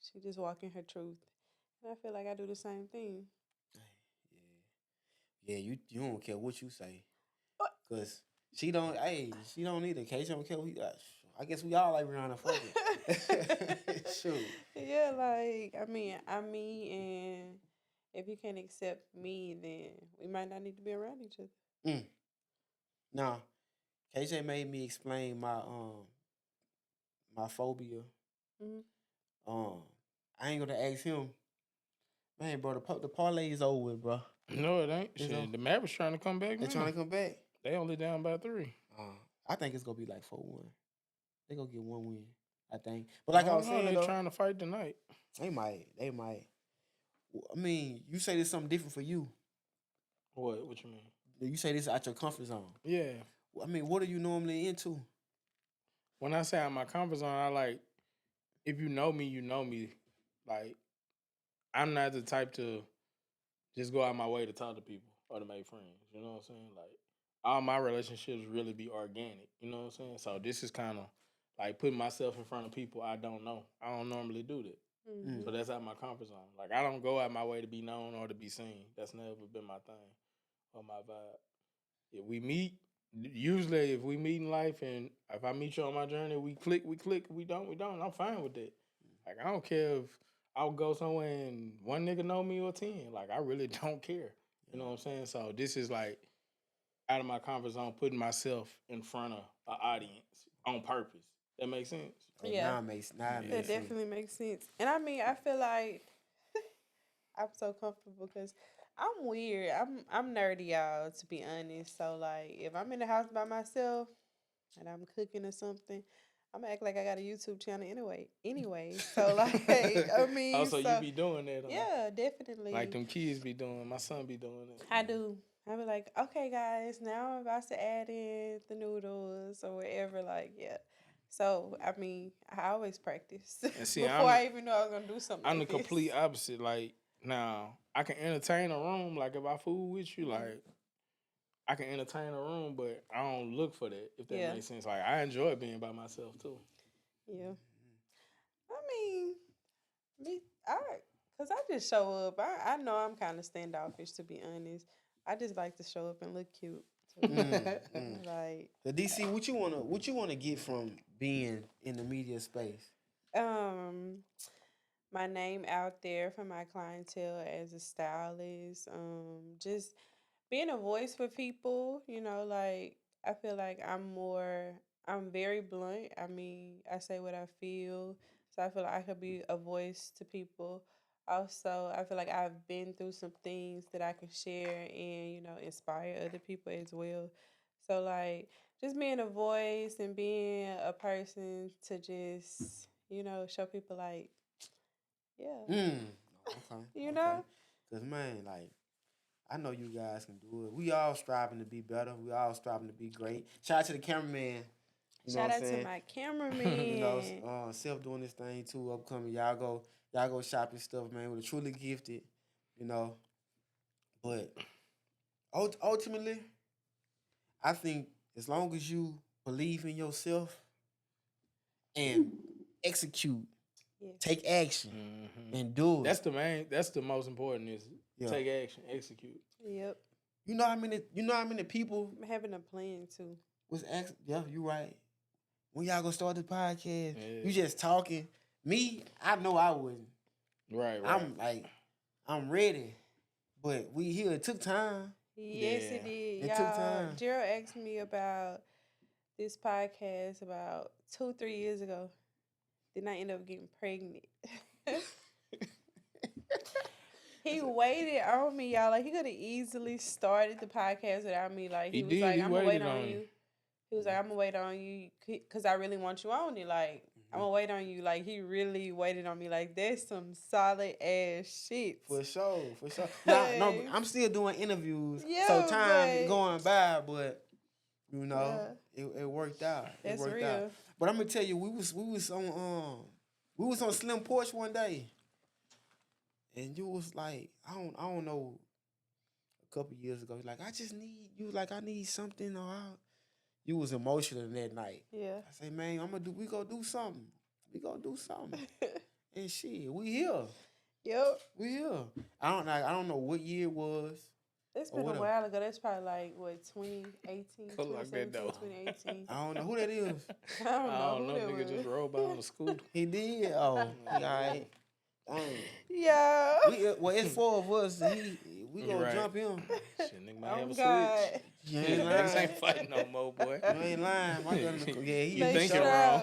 She just walking her truth. And I feel like I do the same thing. Yeah, you don't care what you say, cause she don't. Hey, she don't either. Kate don't care. I guess we all like Rihanna. Fuck it. Shoot. Yeah, like I mean, I'm me, and if you can't accept me, then we might not need to be around each other. Now, KJ made me explain my phobia. I ain't gonna ask him. Man, bro, the parlay is over with, bro. No, it ain't. Shit, the Mavericks trying to come back. They trying to come back. They only down by 3. I think it's gonna be like 4-1. They gonna get 1 win, I think. But like I was saying, they trying to fight tonight. They might. I mean, you say there's something different for you. What you mean? You say this out your comfort zone. Yeah. I mean, what are you normally into? When I say out my comfort zone, I like, if you know me, you know me. Like, I'm not the type to just go out my way to talk to people or to make friends. You know what I'm saying? Like, all my relationships really be organic. You know what I'm saying? So this is kind of like putting myself in front of people I don't know. I don't normally do that. So that's out my comfort zone. Like, I don't go out my way to be known or to be seen. That's never been my thing or my vibe. If we meet, usually if we meet in life and if I meet you on my journey, we click. If we don't, we don't. I'm fine with that. Like, I don't care if I'll go somewhere and one nigga know me or 10. Like, I really don't care. You know what I'm saying? So this is like out of my comfort zone, putting myself in front of an audience on purpose. That makes sense? Yeah. That definitely makes sense. And I mean, I feel like I'm so comfortable because I'm weird. I'm nerdy, y'all, to be honest. So like if I'm in the house by myself and I'm cooking or something, I'm gonna act like I got a YouTube channel anyway. So like I mean Also, you be doing that. Yeah, definitely. Like them kids be doing, my son be doing it. I do. I be like, okay guys, now I'm about to add in the noodles or whatever, like yeah. So I mean, I always practice And see, before I even know I was gonna do something. I'm like the complete this. opposite. Like now, I can entertain a room. Like if I fool with you, like I can entertain a room, but I don't look for that. If that Yeah. makes sense. Like I enjoy being by myself too. Yeah. I mean, cause I just show up. I know I'm kind of standoffish, to be honest. I just like to show up and look cute. Like, So DC, what you wanna get from being in the media space? my name out there for my clientele as a stylist. Just being a voice for people. Like I feel like I'm very blunt. I mean, I say what I feel. So I feel like I could be a voice to people. Also, I feel like I've been through some things that I can share and, inspire other people as well. So like just being a voice and being a person to just, show people like, yeah, Okay. you Okay. know? Cause man, like I know you guys can do it. We all striving to be better. We all striving to be great. Shout out to the cameraman. You know Shout what I'm out to saying? my You know, cameraman. Self doing this thing too, upcoming. Y'all go shopping stuff, man, with a truly gifted, you know. But ultimately, I think as long as you believe in yourself and execute, Yes. take action, and do it. That's the most important is take action, execute. Yep. You know how many people I'm having a plan too. was asking, yeah, you right. When y'all gonna start the podcast? Yeah. You just talking. Me, I know I wouldn't. Right. I'm ready. But we here. It took time. Yes, it did. It Y'all, took time. Gerald asked me about this podcast about 2-3 years ago. Then I ended up getting pregnant. He waited on me, y'all. Like he could have easily started the podcast without me. Like he was like, "I'm gonna wait on you." He was like, "I'm gonna wait on you because I really want you on it. Like I'm gonna wait on you." Like he really waited on me. Like that's some solid ass shit. For sure. No, I'm still doing interviews. Yeah, so time but going by, but it worked out. That's it worked real. out. But I'm gonna tell you, we was on Slim Porch one day, and you was like, I don't know, a couple years ago, like I need something, or you was emotional that night. Yeah. I say, man, we gonna do something. We gonna do something. And shit, we here. Yep. We here. I don't know what year it was. It's been a while ago. That's probably like, what, 2018, 2017, 2018. I don't know who that is. I don't know who that Nigga was. just rolled by on the scooter. He did? Oh, all right. Yeah. It's four of us. We gonna jump him. Shit, nigga might have a God. switch. You ain't Niggas lying. ain't fighting no more, boy. You ain't lying. My gun, You think you're wrong.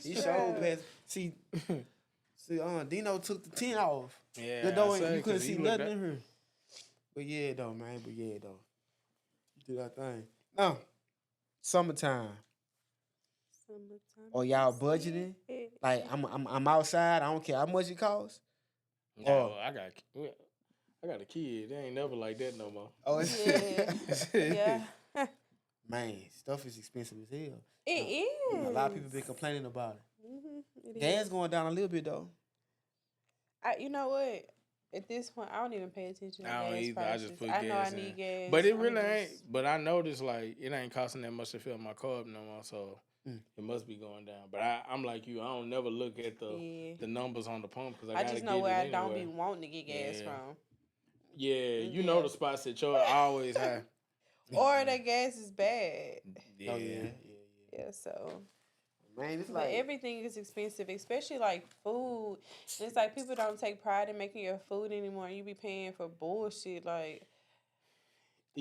He showed past. See, Dino took the tent off. Yeah, The door, I say, you couldn't 'cause see he nothing looked in here. But yeah, though, man. You do that thing. Now, summertime. Or y'all budgeting? Like I'm outside. I don't care how much it costs. No, I got a kid. They ain't never like that no more. Oh, Yeah. Man, stuff is expensive as hell. It is. A lot of people been complaining about it. Mm-hmm. Gas going down a little bit though. You know what? At this point, I don't even pay attention to I don't gas either. prices. I just put I know gas I need in. gas. But it really ain't. But I noticed like it ain't costing that much to fill my car up no more. So it must be going down. But I'm like you. I don't never look at the numbers on the pump because I just know where I don't be wanting to get gas from. Yeah, you know the spots that you're always high. Or that gas is bad. Yeah. Oh yeah. Yeah, so. Man, it's But like everything is expensive, especially like food. And it's like people don't take pride in making your food anymore. You be paying for bullshit. Like,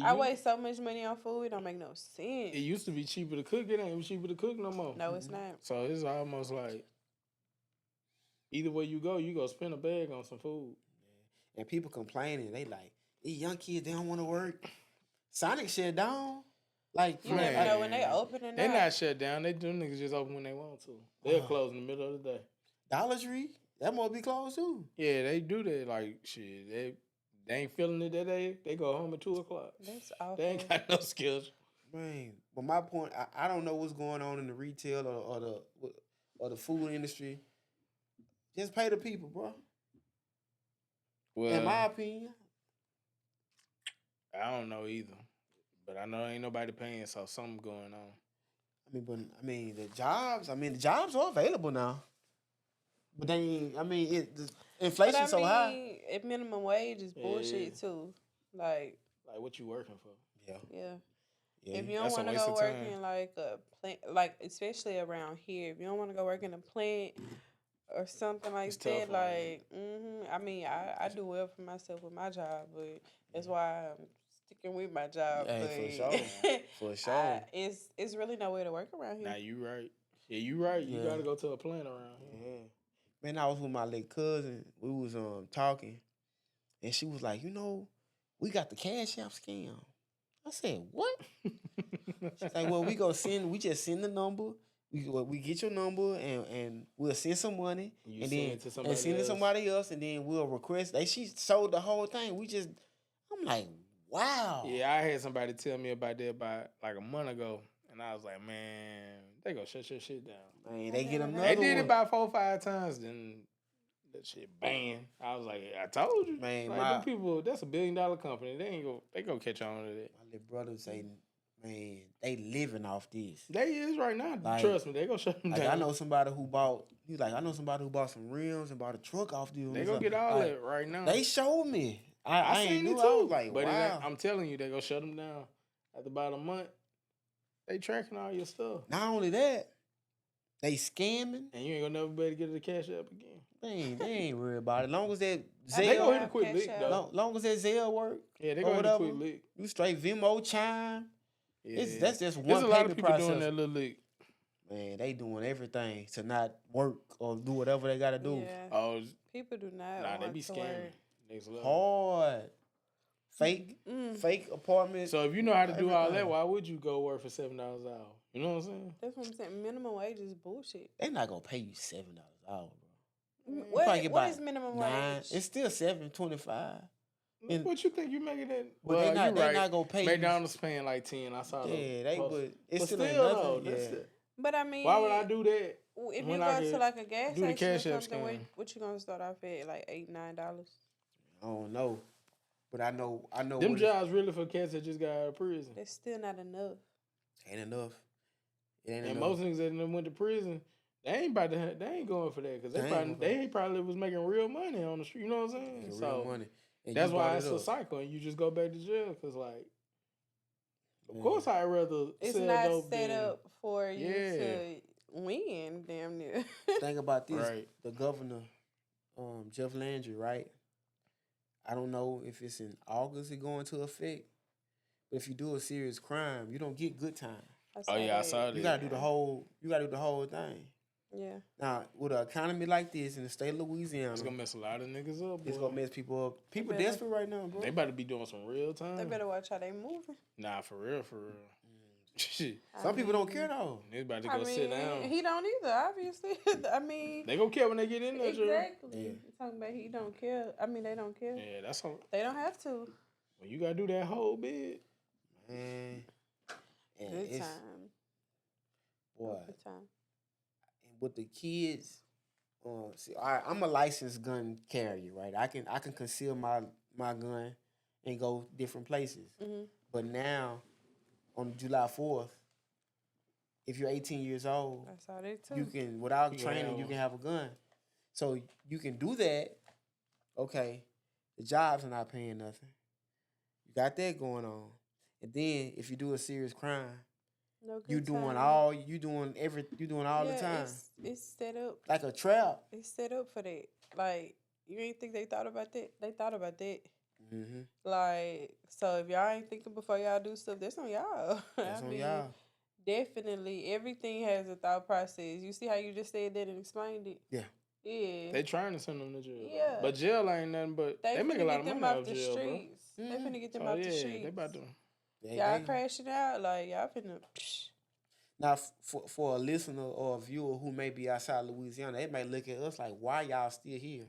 I waste so much money on food, it don't make no sense. It used to be cheaper to cook. It ain't cheaper to cook no more. No, it's not. So it's almost like either way you go spend a bag on some food. and people complaining. They like, these young kids, they don't want to work. Sonic shut down. Like, You never know when they open or not. They not shut down. They do niggas just open when they want to. They'll close in the middle of the day. Dollar Tree, that must be closed too. Yeah, they do that. Like shit, they ain't feeling it that day. They go home at 2:00. That's awful. They ain't got no skills. Man, but my point, I don't know what's going on in the retail or the food industry. Just pay the people, bro. Well, in my opinion, I don't know either, but I know ain't nobody paying, so something going on. the jobs are available now, but the inflation so high. At minimum wage is bullshit too. Like what you working for? Yeah. Yeah, If you don't want to go work in like a plant, like especially around here, if you don't want to go work in a plant or something like that, like, I do well for myself with my job, but that's why I'm sticking with my job. Hey, but for sure. It's really nowhere to work around here. Nah, you right. Yeah, you right. You gotta go to a plant around here. Yeah. Man, I was with my little cousin. We was talking, and she was like, we got the Cash App scam. I said, what? She's like, well, we just send the number. We get your number and we'll send some money and then send it to somebody else and then we'll request. She sold the whole thing. I'm like, wow. Yeah, I had somebody tell me about that about like a month ago, and I was like, man, they gonna shut your shit down. Man, they get another. They did it about 4 or 5 times, then that shit banned. I was like, I told you, man. Like, people, that's $1 billion company. They gonna catch on to that. My little brother say, man, they living off this. They is right now. Like, trust me, they gonna shut them down. I know somebody who bought. He's like, I know somebody who bought some rims and bought a truck off this. They gonna get all that right now. They showed me. I seen knew. it too. I was like, but wow. I'm telling you, they gonna shut them down after about a month. They tracking all your stuff. Not only that, they scamming, and you ain't gonna never be able to get the Cash App again. They ain't worried about it. Long as that Zelle, they gonna hit a quick lick though. Long as that Zelle work, yeah, they gonna hit a quick lick. You straight Venmo, Chime. Yeah. That's just one. There's a lot of people doing that little lick. Man, they doing everything to not work or do whatever they gotta do. Yeah. Oh, people do not. Nah, they be scamming. Hard. Fake apartments. So if you know how to do all that, why would you go work for $7 an hour? You know what I'm saying? That's what I'm saying. Minimum wage is bullshit. They're not gonna pay you $7 an hour, bro. What is minimum wage? It's still $7.25. What you think you making that? Well, they're not gonna pay. McDonald's paying like 10. I saw that. Yeah, they would. It's still ain't nothing. Yeah. But I mean, why would I do that? If you go to like a gas station or something, what you gonna start off at? Like $8, $9? I don't know, but I know. Them jobs really for cats that just got out of prison. That's still not enough. Ain't enough. Most niggas that went to prison, they ain't going for that because they probably was making real money on the street. You know what I'm saying? Real money. And that's why it's a cycle, and you just go back to jail because, like, of course, I'd rather. It's not set up for you to win. Damn near. Think about this: the governor, Jeff Landry, right? I don't know if it's in August it go into effect, but if you do a serious crime, you don't get good time. I saw that. You gotta do the whole. You gotta do the whole thing. Yeah. Now, with an economy like this in the state of Louisiana, it's gonna mess a lot of niggas up. It's gonna mess people up. People desperate right now, bro. They better be doing some real time. They better watch how they moving. Nah, for real. Some people don't care though. They about to go sit down. He don't either, obviously. They gonna care when they get in there. Exactly. Yeah. Talking about he don't care. They don't care. Yeah, that's all. They don't have to. Well, you gotta do that whole bit. Man. Good time. Boy. Good time. And with the kids, I'm a licensed gun carrier, right? I can conceal my gun and go different places. Mm-hmm. But now, on July 4th, if you're 18 years old, I saw that too. you can, without training, you can have a gun. So you can do that. Okay, the jobs are not paying nothing. You got that going on. And then if you do a serious crime, you doing all the time. It's set up like a trap. It's set up for that. Like, you ain't think they thought about that? They thought about that. Mm-hmm. Like, so if y'all ain't thinking before y'all do stuff, that's on y'all. That's on y'all. Definitely, everything has a thought process. You see how you just said that and explained it? Yeah. Yeah. They trying to send them to jail. Yeah. But jail ain't nothing but they make a lot of money out of jail, bro. They finna get them off the streets. They about to. Y'all crashing out, like y'all finna. Now, for a listener or a viewer who may be outside Louisiana, they may look at us like, why y'all still here?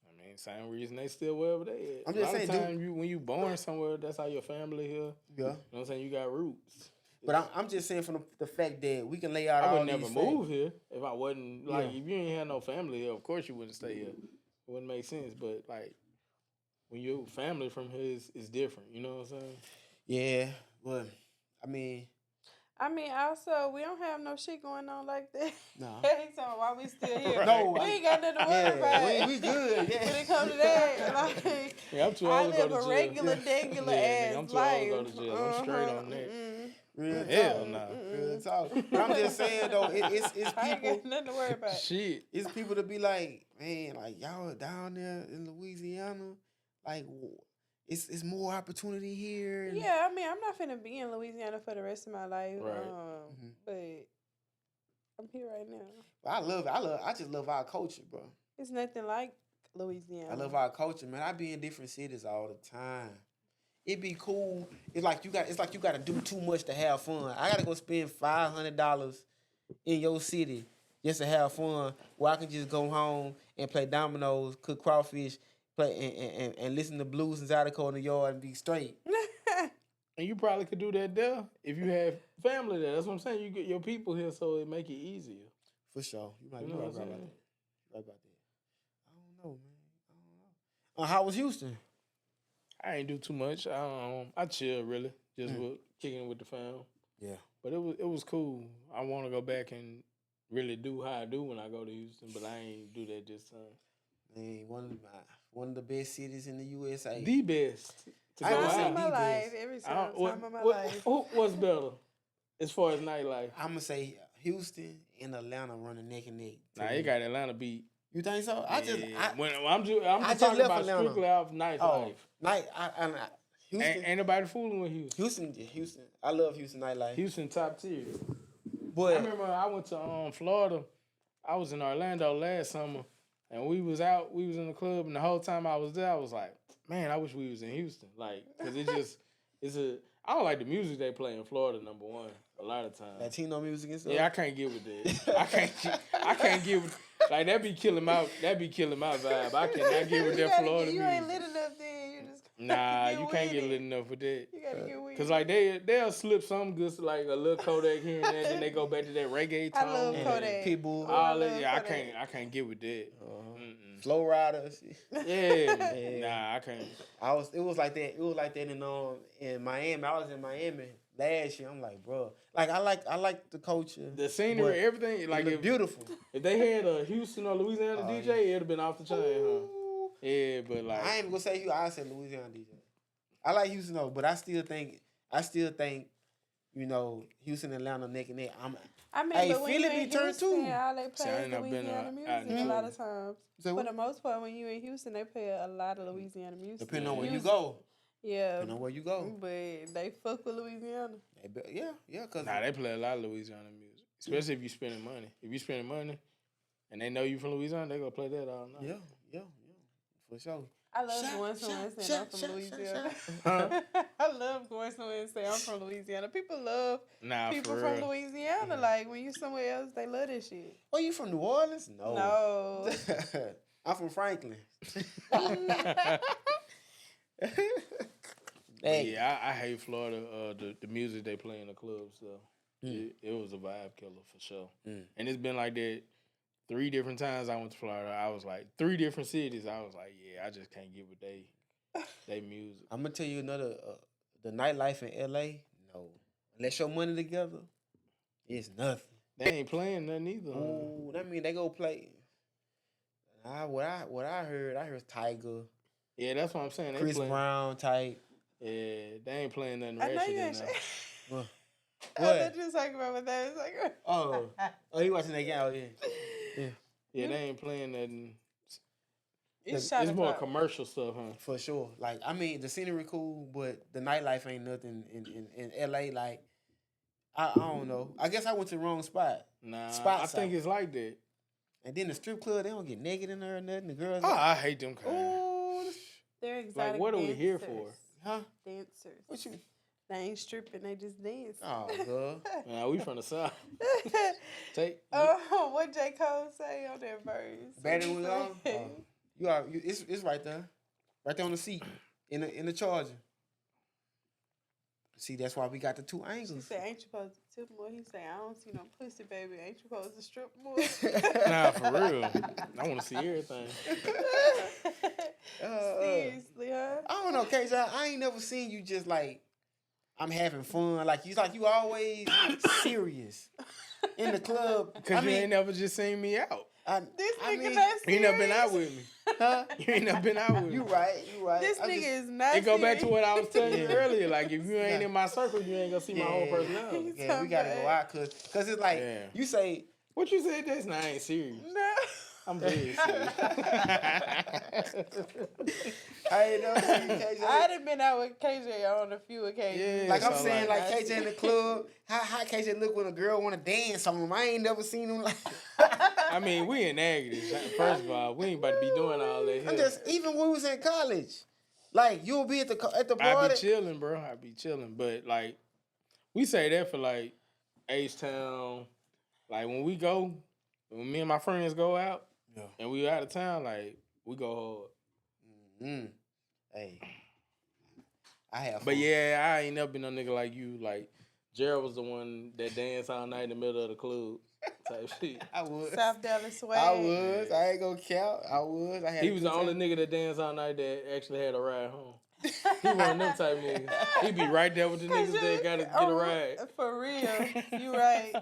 I mean, same reason they still wherever they at. I'm just saying, time when you born somewhere, that's how your family here. Yeah. You know what I'm saying? You got roots. But I'm just saying from the fact that we can lay out I all would these never facts. move here if I wasn't, like, if you ain't had no family here, of course you wouldn't stay here. It wouldn't make sense. But, like, when your family from here is different. You know what I'm saying? Yeah. But, I mean, also, we don't have no shit going on like that. no. So why we still here? No, we ain't got nothing to worry about. We good. Yeah. When it comes to that, like, I'm too I old to go live to a jail. regular, degular ass I'm too life. old to go to jail. I'm straight on that. Real Hell talk. nah. Real talk. But I'm just saying, though, it's I ain't people. got nothing to worry about. Shit. It's people to be like, man, like, y'all down there in Louisiana, like, it's more opportunity here. And Yeah, I mean, I'm not finna be in Louisiana for the rest of my life. Right. But I'm here right now. But I just love our culture, bro. It's nothing like Louisiana. I love our culture, man. I be in different cities all the time. It be cool. It's like you got to do too much to have fun. I gotta go spend $500 in your city just to have fun, where I can just go home and play dominoes, cook crawfish, play and listen to blues and zydeco in the yard and be straight. And you probably could do that there if you have family there. That's what I'm saying. You get your people here, so it make it easier. For sure. You might be know right what I'm about saying? that. Right about that. I don't know, man. I don't know. How was Houston? I ain't do too much. I chill really, just kicking it with the fam. Yeah. But it was cool. I want to go back and really do how I do when I go to Houston, but I ain't do that this time. Man, one of the best cities in the USA. The best. I would say Time of my the life. best. Every time of my life. What's better as far as nightlife? I'm gonna say Houston and Atlanta running neck and neck. Nah, it got Atlanta beat. You think so? I'm just talking left about Atlanta. strictly off nightlife. Houston. Ain't nobody fooling with Houston. Houston. I love Houston nightlife. Houston top tier. But I remember I went to Florida. I was in Orlando last summer, and we was in the club, and the whole time I was there, I was like, man, I wish we was in Houston. Like, cause I don't like the music they play in Florida, number one, a lot of times. Latino music and stuff. Yeah, I can't get with that. I can't get with, like, that be killing my vibe. I cannot get with that Florida music. You ain't lit enough then. You just Nah, you can't get lit enough with that. You gotta get with Cause like they'll slip some good, like a little Kodak here and there, then they go back to that reggae tone. I love Kodak. Pitbull. All that, yeah, I can't get with that. Flow Riders. Yeah, nah, I can't. It was like that. It was like that in Miami. I was in Miami last year. I'm like, bro, like I like the culture, The scenery, everything. Like, it's beautiful. If they had a Houston or Louisiana DJ, it'd have been off the chain, huh? Yeah, but like I ain't gonna say Houston. I said Louisiana DJ. I like Houston though, but I still think Houston, Atlanta, neck and neck. I mean, hey, but when Philly you be in turned Houston, too. all they play I is ain't never been Louisiana out music a lot of times. So For what? the most part, when you in Houston, they play a lot of Louisiana music. Depending on where you go. Yeah. Depending on where you go. But they fuck with Louisiana. Yeah, cause they play a lot of Louisiana music, especially if you spending money. If you spending money, and they know you from Louisiana, they gonna play that all night. Yeah, for sure. I love going somewhere and saying I'm from Louisiana. I love going somewhere and saying I'm from Louisiana. People love people from Louisiana. Like, when you somewhere else, they love this shit. Oh, you from New Orleans? No. I'm from Franklin. Yeah, I hate Florida. The music they play in the clubs though. It was a vibe killer for sure. And it's been like that 3 different times I went to Florida. I was like 3 different cities. I was like, yeah, I just can't get with they music. I'm gonna tell you another. The nightlife in LA. No, unless your money together, it's nothing. They ain't playing nothing either. Ooh, that mean they go play. What I heard Tiger. Yeah, that's what I'm saying. They Chris Brown type. Yeah, they ain't playing nothing I know ratchet you in ain't there. What? I thought you was talking about what that was like. Oh, you watching that game? Oh, yeah. Yeah, they ain't playing nothing. It's more commercial stuff, huh? For sure. Like, I mean, the scenery cool, but the nightlife ain't nothing in LA. Like, I don't know. I guess I went to the wrong spot. Nah, I think it's like that. And then the strip club, they don't get naked in there or nothing. The girls. Oh, I hate them kind. Ooh, they're exotic like, what are we dancers. here for? Huh? Dancers. What you? They ain't stripping, they just dance. Oh, girl. Nah, we from the South. What J. Cole say on that verse? Better than we are? It's right there on the seat in the charger. See, that's why we got the two She angles. said, ain't you supposed to tip more? He said, I don't see no pussy, baby. Ain't you supposed to strip more? Nah, for real. I want to see everything. Seriously, huh? I don't know, KJ. I ain't never seen you just like I'm having fun. Like you always serious in the club. Because you ain't never just seen me out. This nigga not You ain't never been serious. out with me. Huh? You ain't never been out with me. You right. This nigga is not It go back to serious. what I was telling you earlier. Like, if you ain't in my circle, you ain't gonna see my whole personality. Yeah, we gotta go out cause it's like you say. What you said? That's not ain't serious. No. I'm very serious. I ain't never seen KJ. I done been out with KJ on a few occasions. Yeah, like I'm saying, like KJ in the club. How KJ look when a girl want to dance on him? I ain't never seen him like. I mean, we in negatives. First of all, we ain't about to be doing all that. I'm just even when we was in college, like you'll be at the party. I be chilling, bro. I be chilling, but like we say that for like H-Town. Like when me and my friends go out, and we out of town, like we go hard. Mm-hmm. Hey, I have. But yeah, I ain't never been no nigga like you. Like Gerald was the one that danced all night in the middle of the club. Type shit. I was. South Dallas swag. I was. I ain't gonna count. I was. He was the only nigga that danced all night that actually had a ride home. He one of them type niggas. He be right there with the niggas that gotta get a ride. For real. You right.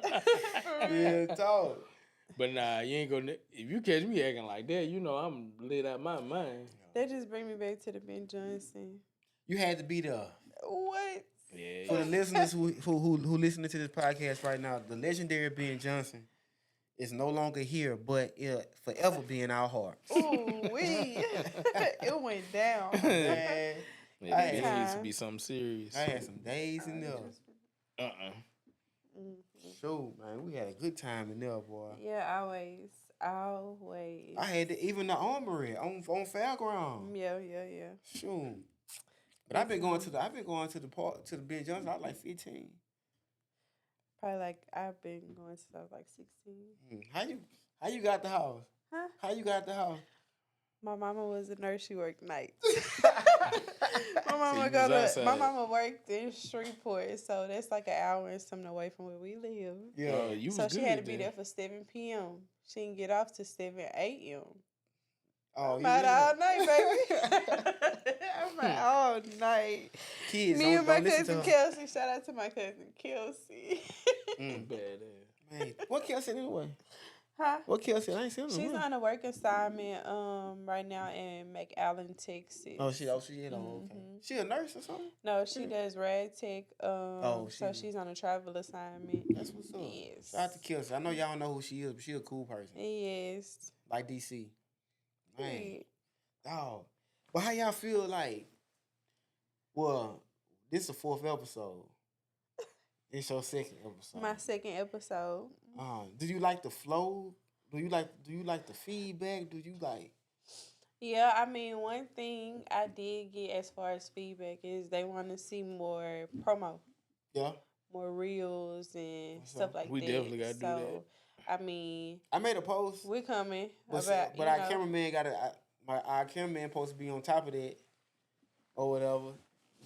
For real. Yeah, talk. But nah, you ain't gonna. If you catch me acting like that, you know I'm lit out my mind. That just bring me back to the Ben Johnson. You had to be there. What? Yeah. For the listeners who listening to this podcast right now, the legendary Ben Johnson is no longer here, but it'll forever be in our hearts. Ooh, it went down. Man, Yeah, it needs to be something serious. I had some days in there. Mm-hmm. Sure, man, we had a good time in there, boy. Yeah, always. I had even the Armory on Fairground. Yeah. Sure. But I've been going to the park to the Ben Johnson. I was like 15. Probably like I've been going since I was like 16. How you got the house? Huh? How you got the house? My mama was a nurse. She worked nights. So my mama worked in Shreveport, so that's like an hour and something away from where we live. Yeah. So she had to be there for 7 p.m. She didn't get off till 7 a.m. Oh, I'm out all night, baby. I'm out all night. Kids, Me and my don't listen cousin to her. Kelsey. Shout out to my cousin Kelsey. Badass. Man, what Kelsey anyway? Huh? What Kelsey? I ain't seen her. She's on a work assignment right now in McAllen, Texas. Oh, she is. Okay. She a nurse or something? No, she does rad tech. So she- she's on a travel assignment. That's what's up. Yes. Shout out to Kelsey. I know y'all know who she is, but she a cool person. Yes. Like DC. Man. Period. Dog. But how y'all feel like, well, this is the 4th episode. It's your 2nd episode. My 2nd episode. Did you like the flow? Do you like the feedback? Do you like? Yeah, I mean, one thing I did get as far as feedback is they want to see more promo. Yeah. More reels and stuff like we that. definitely gotta do that. I mean, I made a post. we're coming. But About, our cameraman our cameraman supposed to be on top of that or whatever.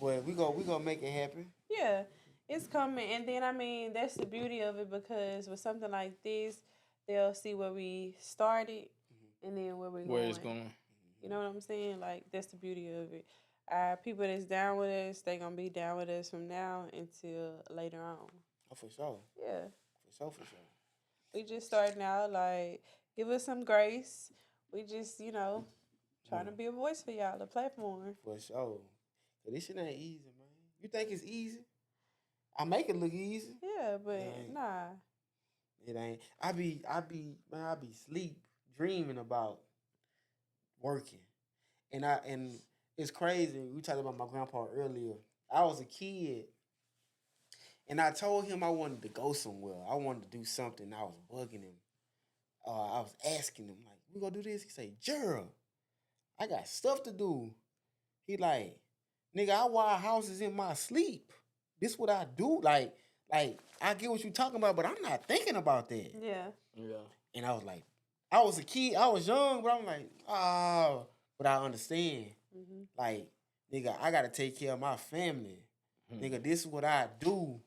But we gonna make it happen. Yeah, it's coming. And then, I mean, that's the beauty of it because with something like this, they'll see where we started and then where we're going. Where it's going. You know what I'm saying? Like, that's the beauty of it. People that's down with us, they going to be down with us from now until later on. Oh, for sure. Yeah. For sure. We just starting out, like, give us some grace. We just, trying to be a voice for y'all, a platform. For sure. But this shit ain't easy, man. You think it's easy? I make it look easy. Yeah, but nah. It ain't. I be sleep dreaming about working. And it's crazy. We talked about my grandpa earlier. I was a kid and I told him I wanted to go somewhere. I wanted to do something. I was bugging him. I was asking him, like, we gonna do this? He say, Gerald, I got stuff to do. He like, nigga, I wire houses in my sleep. This what I do. Like, I get what you talking about, but I'm not thinking about that. Yeah. And I was like, I was a kid, I was young, but I'm like, oh, but I understand. Mm-hmm. Like, nigga, I gotta take care of my family. Nigga, this is what I do.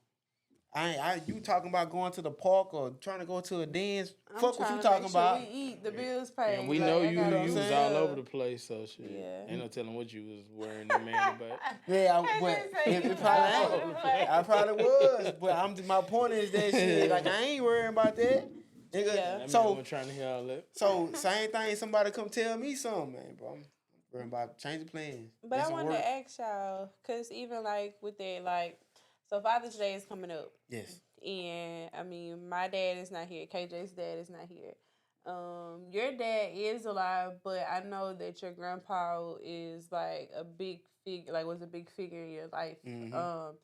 You talking about going to the park or trying to go to a dance? I'm Fuck what trying you to talking make sure about. we eat, the bills paid. And we like, know I gotta, you was all over the place, so shit. Yeah. Ain't no telling what you was wearing that man about. Yeah, I but didn't say it you probably all over ain't. the place. I probably was, but my point is that shit. Like I ain't worrying about that, nigga. Yeah. That man So wasn't trying to hear all that. so same thing. Somebody come tell me something, man, bro. I'm worrying about changing plans. But I wanted to ask y'all, cause even like with that, like, so Father's Day is coming up. Yes. And I mean, my dad is not here. KJ's dad is not here. Your dad is alive, but I know that your grandpa is like a big figure, like was a big figure in your life. Mm-hmm.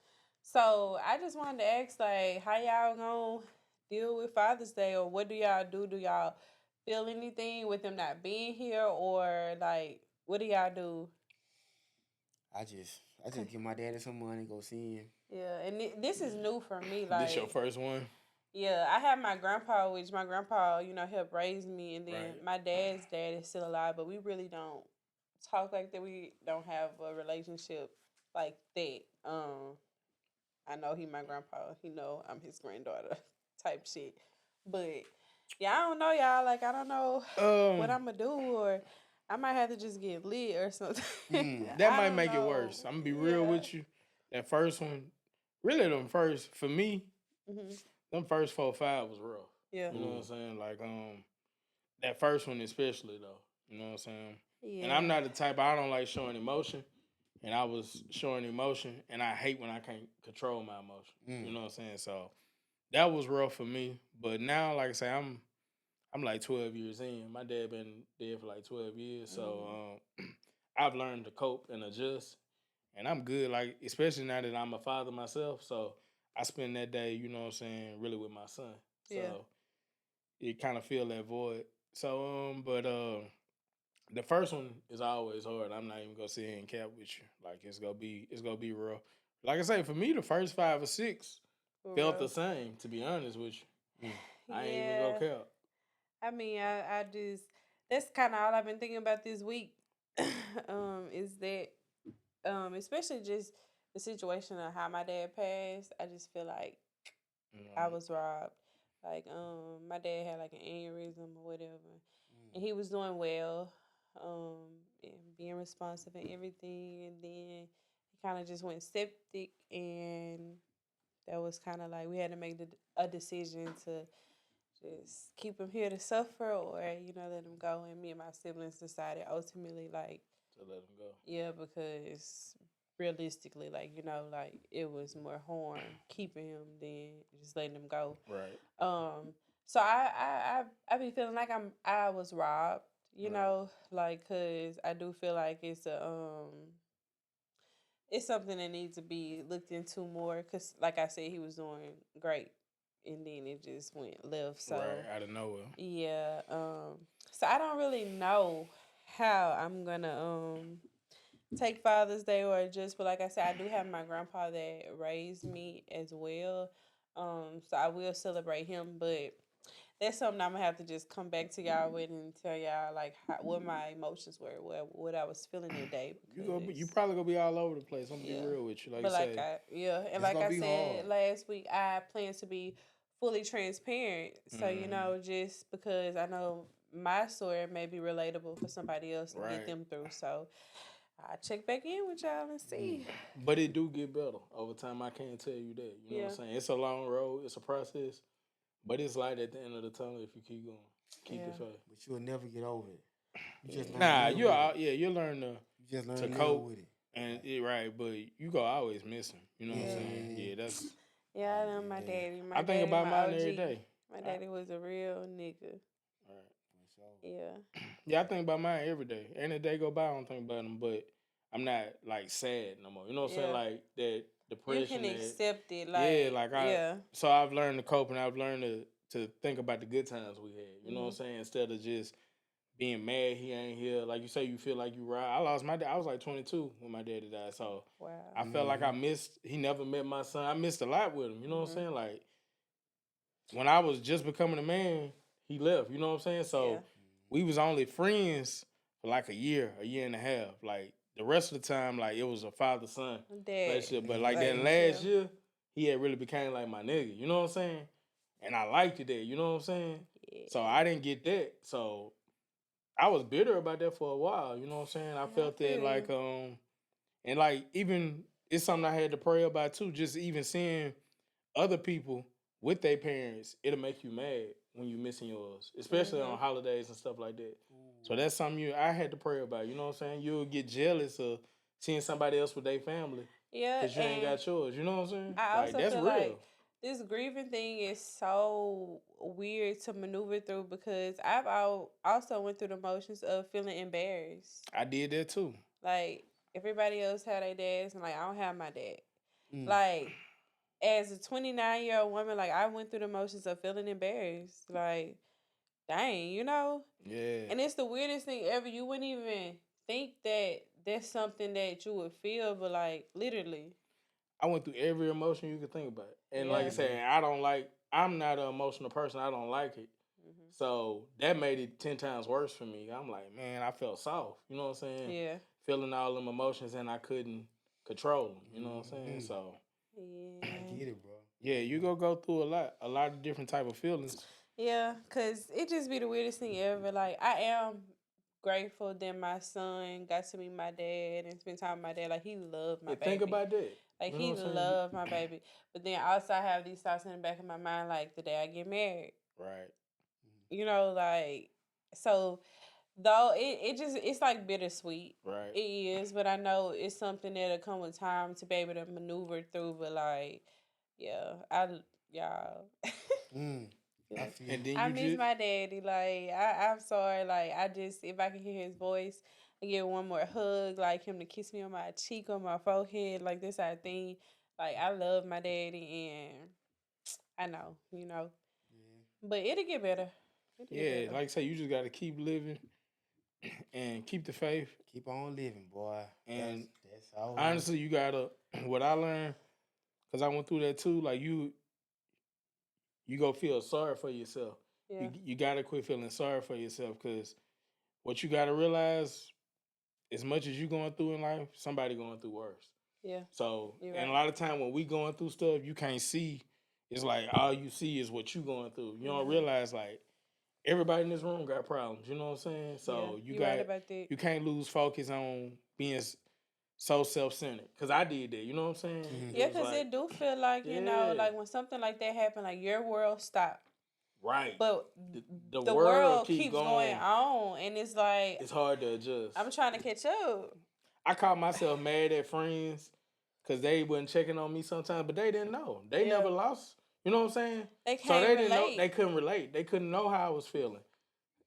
So I just wanted to ask, like, how y'all gonna deal with Father's Day, or what do y'all do? Do y'all feel anything with him not being here, or like, what do y'all do? I just give my daddy some money, go see him. Yeah, and this is new for me. Like, This your first one? yeah, I have my grandpa, which my grandpa, helped raise me, and then Right. my dad's dad is still alive, but we really don't talk like that. We don't have a relationship like that. I know he my grandpa. He know I'm his granddaughter, type shit. But yeah, I don't know, y'all. Like, I don't know what I'm gonna do, or I might have to just get lit or something. That I might don't make it know. worse. I'm gonna be real with you. That first one, really, them first for me, them first 4 or 5 was rough. Yeah. You know what I'm saying? Like that first one especially though. You know what I'm saying? Yeah. And I'm not the type, I don't like showing emotion. And I was showing emotion, and I hate when I can't control my emotion. You know what I'm saying? So that was rough for me. But now, like I say, I'm like 12 years in. My dad been dead for like 12 years, so I've learned to cope and adjust, and I'm good. Like, especially now that I'm a father myself, so I spend that day, you know what I'm saying, really with my son. So it kind of fill that void. So but the first one is always hard. I'm not even gonna sit here and cap with you. Like, it's gonna be real. Like I say, for me, the first 5 or 6 felt the same. To be honest with you, I ain't even gonna cap. I mean, I just, that's kind of all I've been thinking about this week. Is that especially just the situation of how my dad passed. I just feel like I was robbed. Like, my dad had like an aneurysm or whatever, and he was doing well, and being responsive and everything, and then he kind of just went septic, and that was kind of like we had to make a decision to just keep him here to suffer, or let him go. And me and my siblings decided ultimately, like, To let him go. yeah, because realistically, like, like, it was more harm keeping him than just letting him go. Right. So I be feeling like I was robbed, like, cause I do feel like it's something that needs to be looked into more. Cause like I said, he was doing great, and then it just went left. So right, out of nowhere. Yeah. So I don't really know how I'm gonna take Father's Day or adjust, but like I said, I do have my grandpa that raised me as well. So I will celebrate him, but that's something I'm gonna have to just come back to y'all with and tell y'all, like, what my emotions were, what I was feeling that day. You probably gonna be all over the place. I'm gonna be real with you, like But you say. and like I said last week, I plan to be fully transparent. So just because I know my story may be relatable for somebody else to get them through. So I check back in with y'all and see. But it do get better over time. I can't tell you that. You know what I'm saying? It's a long road. It's a process. But it's light at the end of the tunnel if you keep going. Keep the faith. But you'll never get over it. You just you learn to cope with it. And right, but you go always miss him. You know what I'm saying? Yeah, that's. Yeah, I know my daddy. I think about mine every day. My daddy was a real nigga. Right. Yeah. Yeah, I think about mine every day. And the day go by, I don't think about them, but I'm not like sad no more. You know what I'm saying? Like that depression. You can accept it. So I've learned to cope, and I've learned to think about the good times we had. You know what I'm saying? Instead of just being mad he ain't here. Like you say, you feel like you right. I lost my dad. I was like 22 when my daddy died. So I felt like he never met my son. I missed a lot with him. You know what I'm saying? Like when I was just becoming a man, he left. You know what I'm saying? So we was only friends for like a year and a half. Like the rest of the time, like it was a father-son relationship. But like that last year, he had really became like my nigga. You know what I'm saying? And I liked it there. You know what I'm saying? Yeah. So I didn't get that. So I was bitter about that for a while. You know what I'm saying? I felt that like and like even it's something I had to pray about too. Just even seeing other people with their parents, it'll make you mad when you missing yours, especially on holidays and stuff like that. So that's something I had to pray about. You know what I'm saying? You'll get jealous of seeing somebody else with their family. Yeah, because you ain't got yours. You know what I'm saying? I also feel real. Like this grieving thing is so weird to maneuver through because I've also went through the motions of feeling embarrassed. I did that too. Like everybody else had their dads, and like I don't have my dad. Like as a 29-year-old woman, like I went through the motions of feeling embarrassed. Like, dang, you know? Yeah. And it's the weirdest thing ever. You wouldn't even think that that's something that you would feel, but like literally. I went through every emotion you could think about. And like I said, I'm not an emotional person. I don't like it. Mm-hmm. So that made it 10 times worse for me. I'm like, man, I felt soft. You know what I'm saying? Yeah. Feeling all them emotions and I couldn't control them. You know what I'm saying? So yeah. I get it, bro. Yeah, you go through a lot of different type of feelings. Yeah, because it just be the weirdest thing ever. Like, I am grateful that my son got to meet my dad and spend time with my dad. Like, he loved my baby. Think about that. Like, he loved my baby. But then also I have these thoughts in the back of my mind, like, the day I get married. Right. You know, like, so, though, it's like bittersweet. Right. It is, but I know it's something that'll come with time to be able to maneuver through, but, like, yeah, y'all. Yeah. And then I miss my daddy. Like, I'm sorry. Like, if I can hear his voice, I get one more hug, like him to kiss me on my cheek, on my forehead, like this our thing. Like, I love my daddy, and I know, you know. Yeah. But it'll get better. Like I say, you just got to keep living and keep the faith. Keep on living, boy. And that's all. Honestly, you got to, what I learned, because I went through that too, like you go feel sorry for yourself. Yeah. You got to quit feeling sorry for yourself because what you got to realize, as much as you going through in life, somebody going through worse. Yeah. So, and a lot of time when we going through stuff, you can't see. It's like all you see is what you going through. You don't realize like everybody in this room got problems. You know what I'm saying? So you can't lose focus on being so self-centered. Because I did that. You know what I'm saying? Mm-hmm. Yeah, because it do feel like, you know, like when something like that happened, like your world stopped. Right. But the world keeps going on. And it's like... It's hard to adjust. I'm trying to catch up. I caught myself mad at friends because they wasn't checking on me sometimes, but they didn't know. They never lost. You know what I'm saying? They can't relate. Didn't know. They couldn't relate. They couldn't know how I was feeling.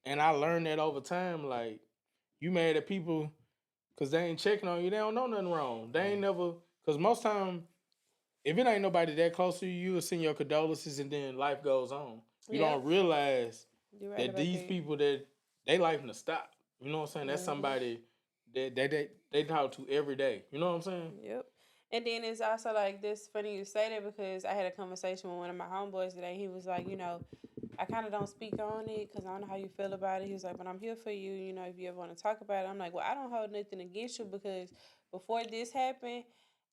And I learned that over time. Like, you mad at people because they ain't checking on you. They don't know nothing wrong. They ain't never... Because most time, if it ain't nobody that close to you, you will send your condolences and then life goes on. You don't realize that these people that they life to stop. You know what I'm saying? That's somebody that they talk to every day. You know what I'm saying? Yep. And then it's also like this funny you say that because I had a conversation with one of my homeboys today. He was like, you know, I kind of don't speak on it because I don't know how you feel about it. He was like, but I'm here for you. You know, if you ever want to talk about it. I'm like, well, I don't hold nothing against you because before this happened,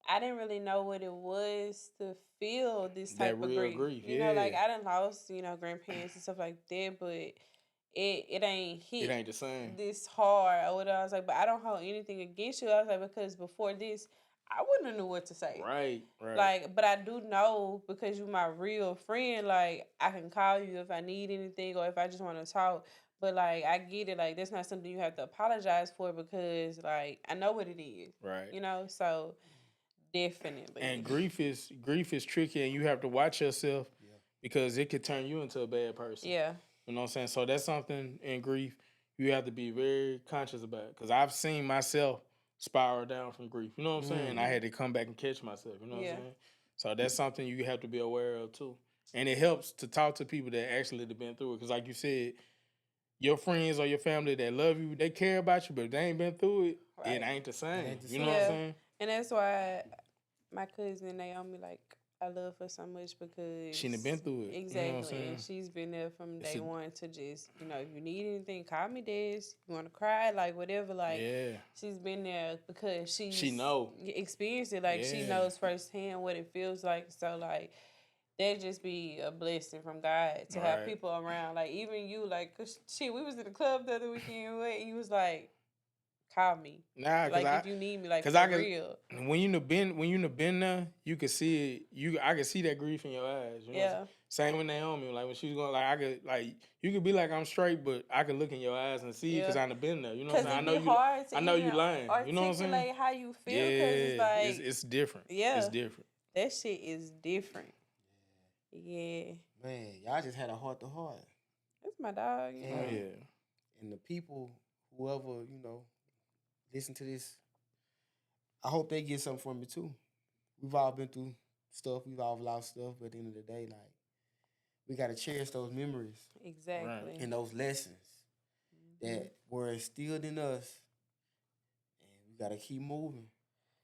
I didn't really know what it was to feel this type of grief. You know, like I done lost, you know, grandparents and stuff like that, but it ain't hit. It ain't the same. This hard or whatever. I was like, but I don't hold anything against you. I was like, because before this, I wouldn't have knew what to say. Right. Like, but I do know because you're my real friend, like I can call you if I need anything or if I just want to talk. But like I get it, like that's not something you have to apologize for because like I know what it is. Right. You know, so definitely. And grief is tricky, and you have to watch yourself because it could turn you into a bad person. Yeah. You know what I'm saying? So that's something in grief you have to be very conscious about. Because I've seen myself spiral down from grief. You know what I'm saying? I had to come back and catch myself. You know what I'm saying? So that's something you have to be aware of too. And it helps to talk to people that actually have been through it. Because like you said, your friends or your family that love you, they care about you, but if they ain't been through it, it ain't the same. You know what I'm saying? And that's why my cousin Naomi, like, I love her so much because She done been through it. Exactly, You know what I'm saying? and she's been there from It's day one to just, if you need anything, call me, Des. You want to cry, like whatever, like Yeah. she's been there because she's She know. experienced it, like she Yeah. knows firsthand what it feels like. So like that just be a blessing from God to have Right. people around, like even you, like 'cause shit, we was in the club the other weekend, and you was like, call me, Nah, like if you need me, like cause for I can, real. when you done been there, you could see it. I could see that grief in your eyes. You know what I'm Yeah. saying? Same with Naomi. Like when she was going, like I could, like you could be like I'm straight, but I could look in your eyes and see because Yeah. I done been there. You know what I'm Because saying? it be hard to I know you even lying. You know what I'm saying? articulate how you feel Yeah, because it's like, it's different. yeah. It's different. That shit is different. Yeah. Man, y'all just had a heart to heart. That's my dog. You Oh know? yeah. And the people, whoever, listen to this, I hope they get something from it too. We've all been through stuff. We've all lost stuff. But at the end of the day, like, we got to cherish those memories Exactly. and those lessons that were instilled in us. And we got to keep moving.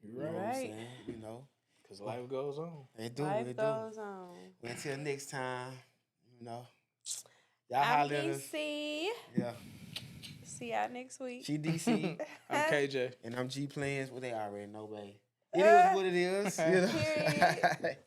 You're You know right. what I'm Right. saying? Because life goes on. It do. Life It goes do. on. Well, until next time, y'all I'm holler at us. DC. Yeah. See y'all next week. She DC. I'm KJ. And I'm G Plans. Well, they already know, babe. It is what it is. Period.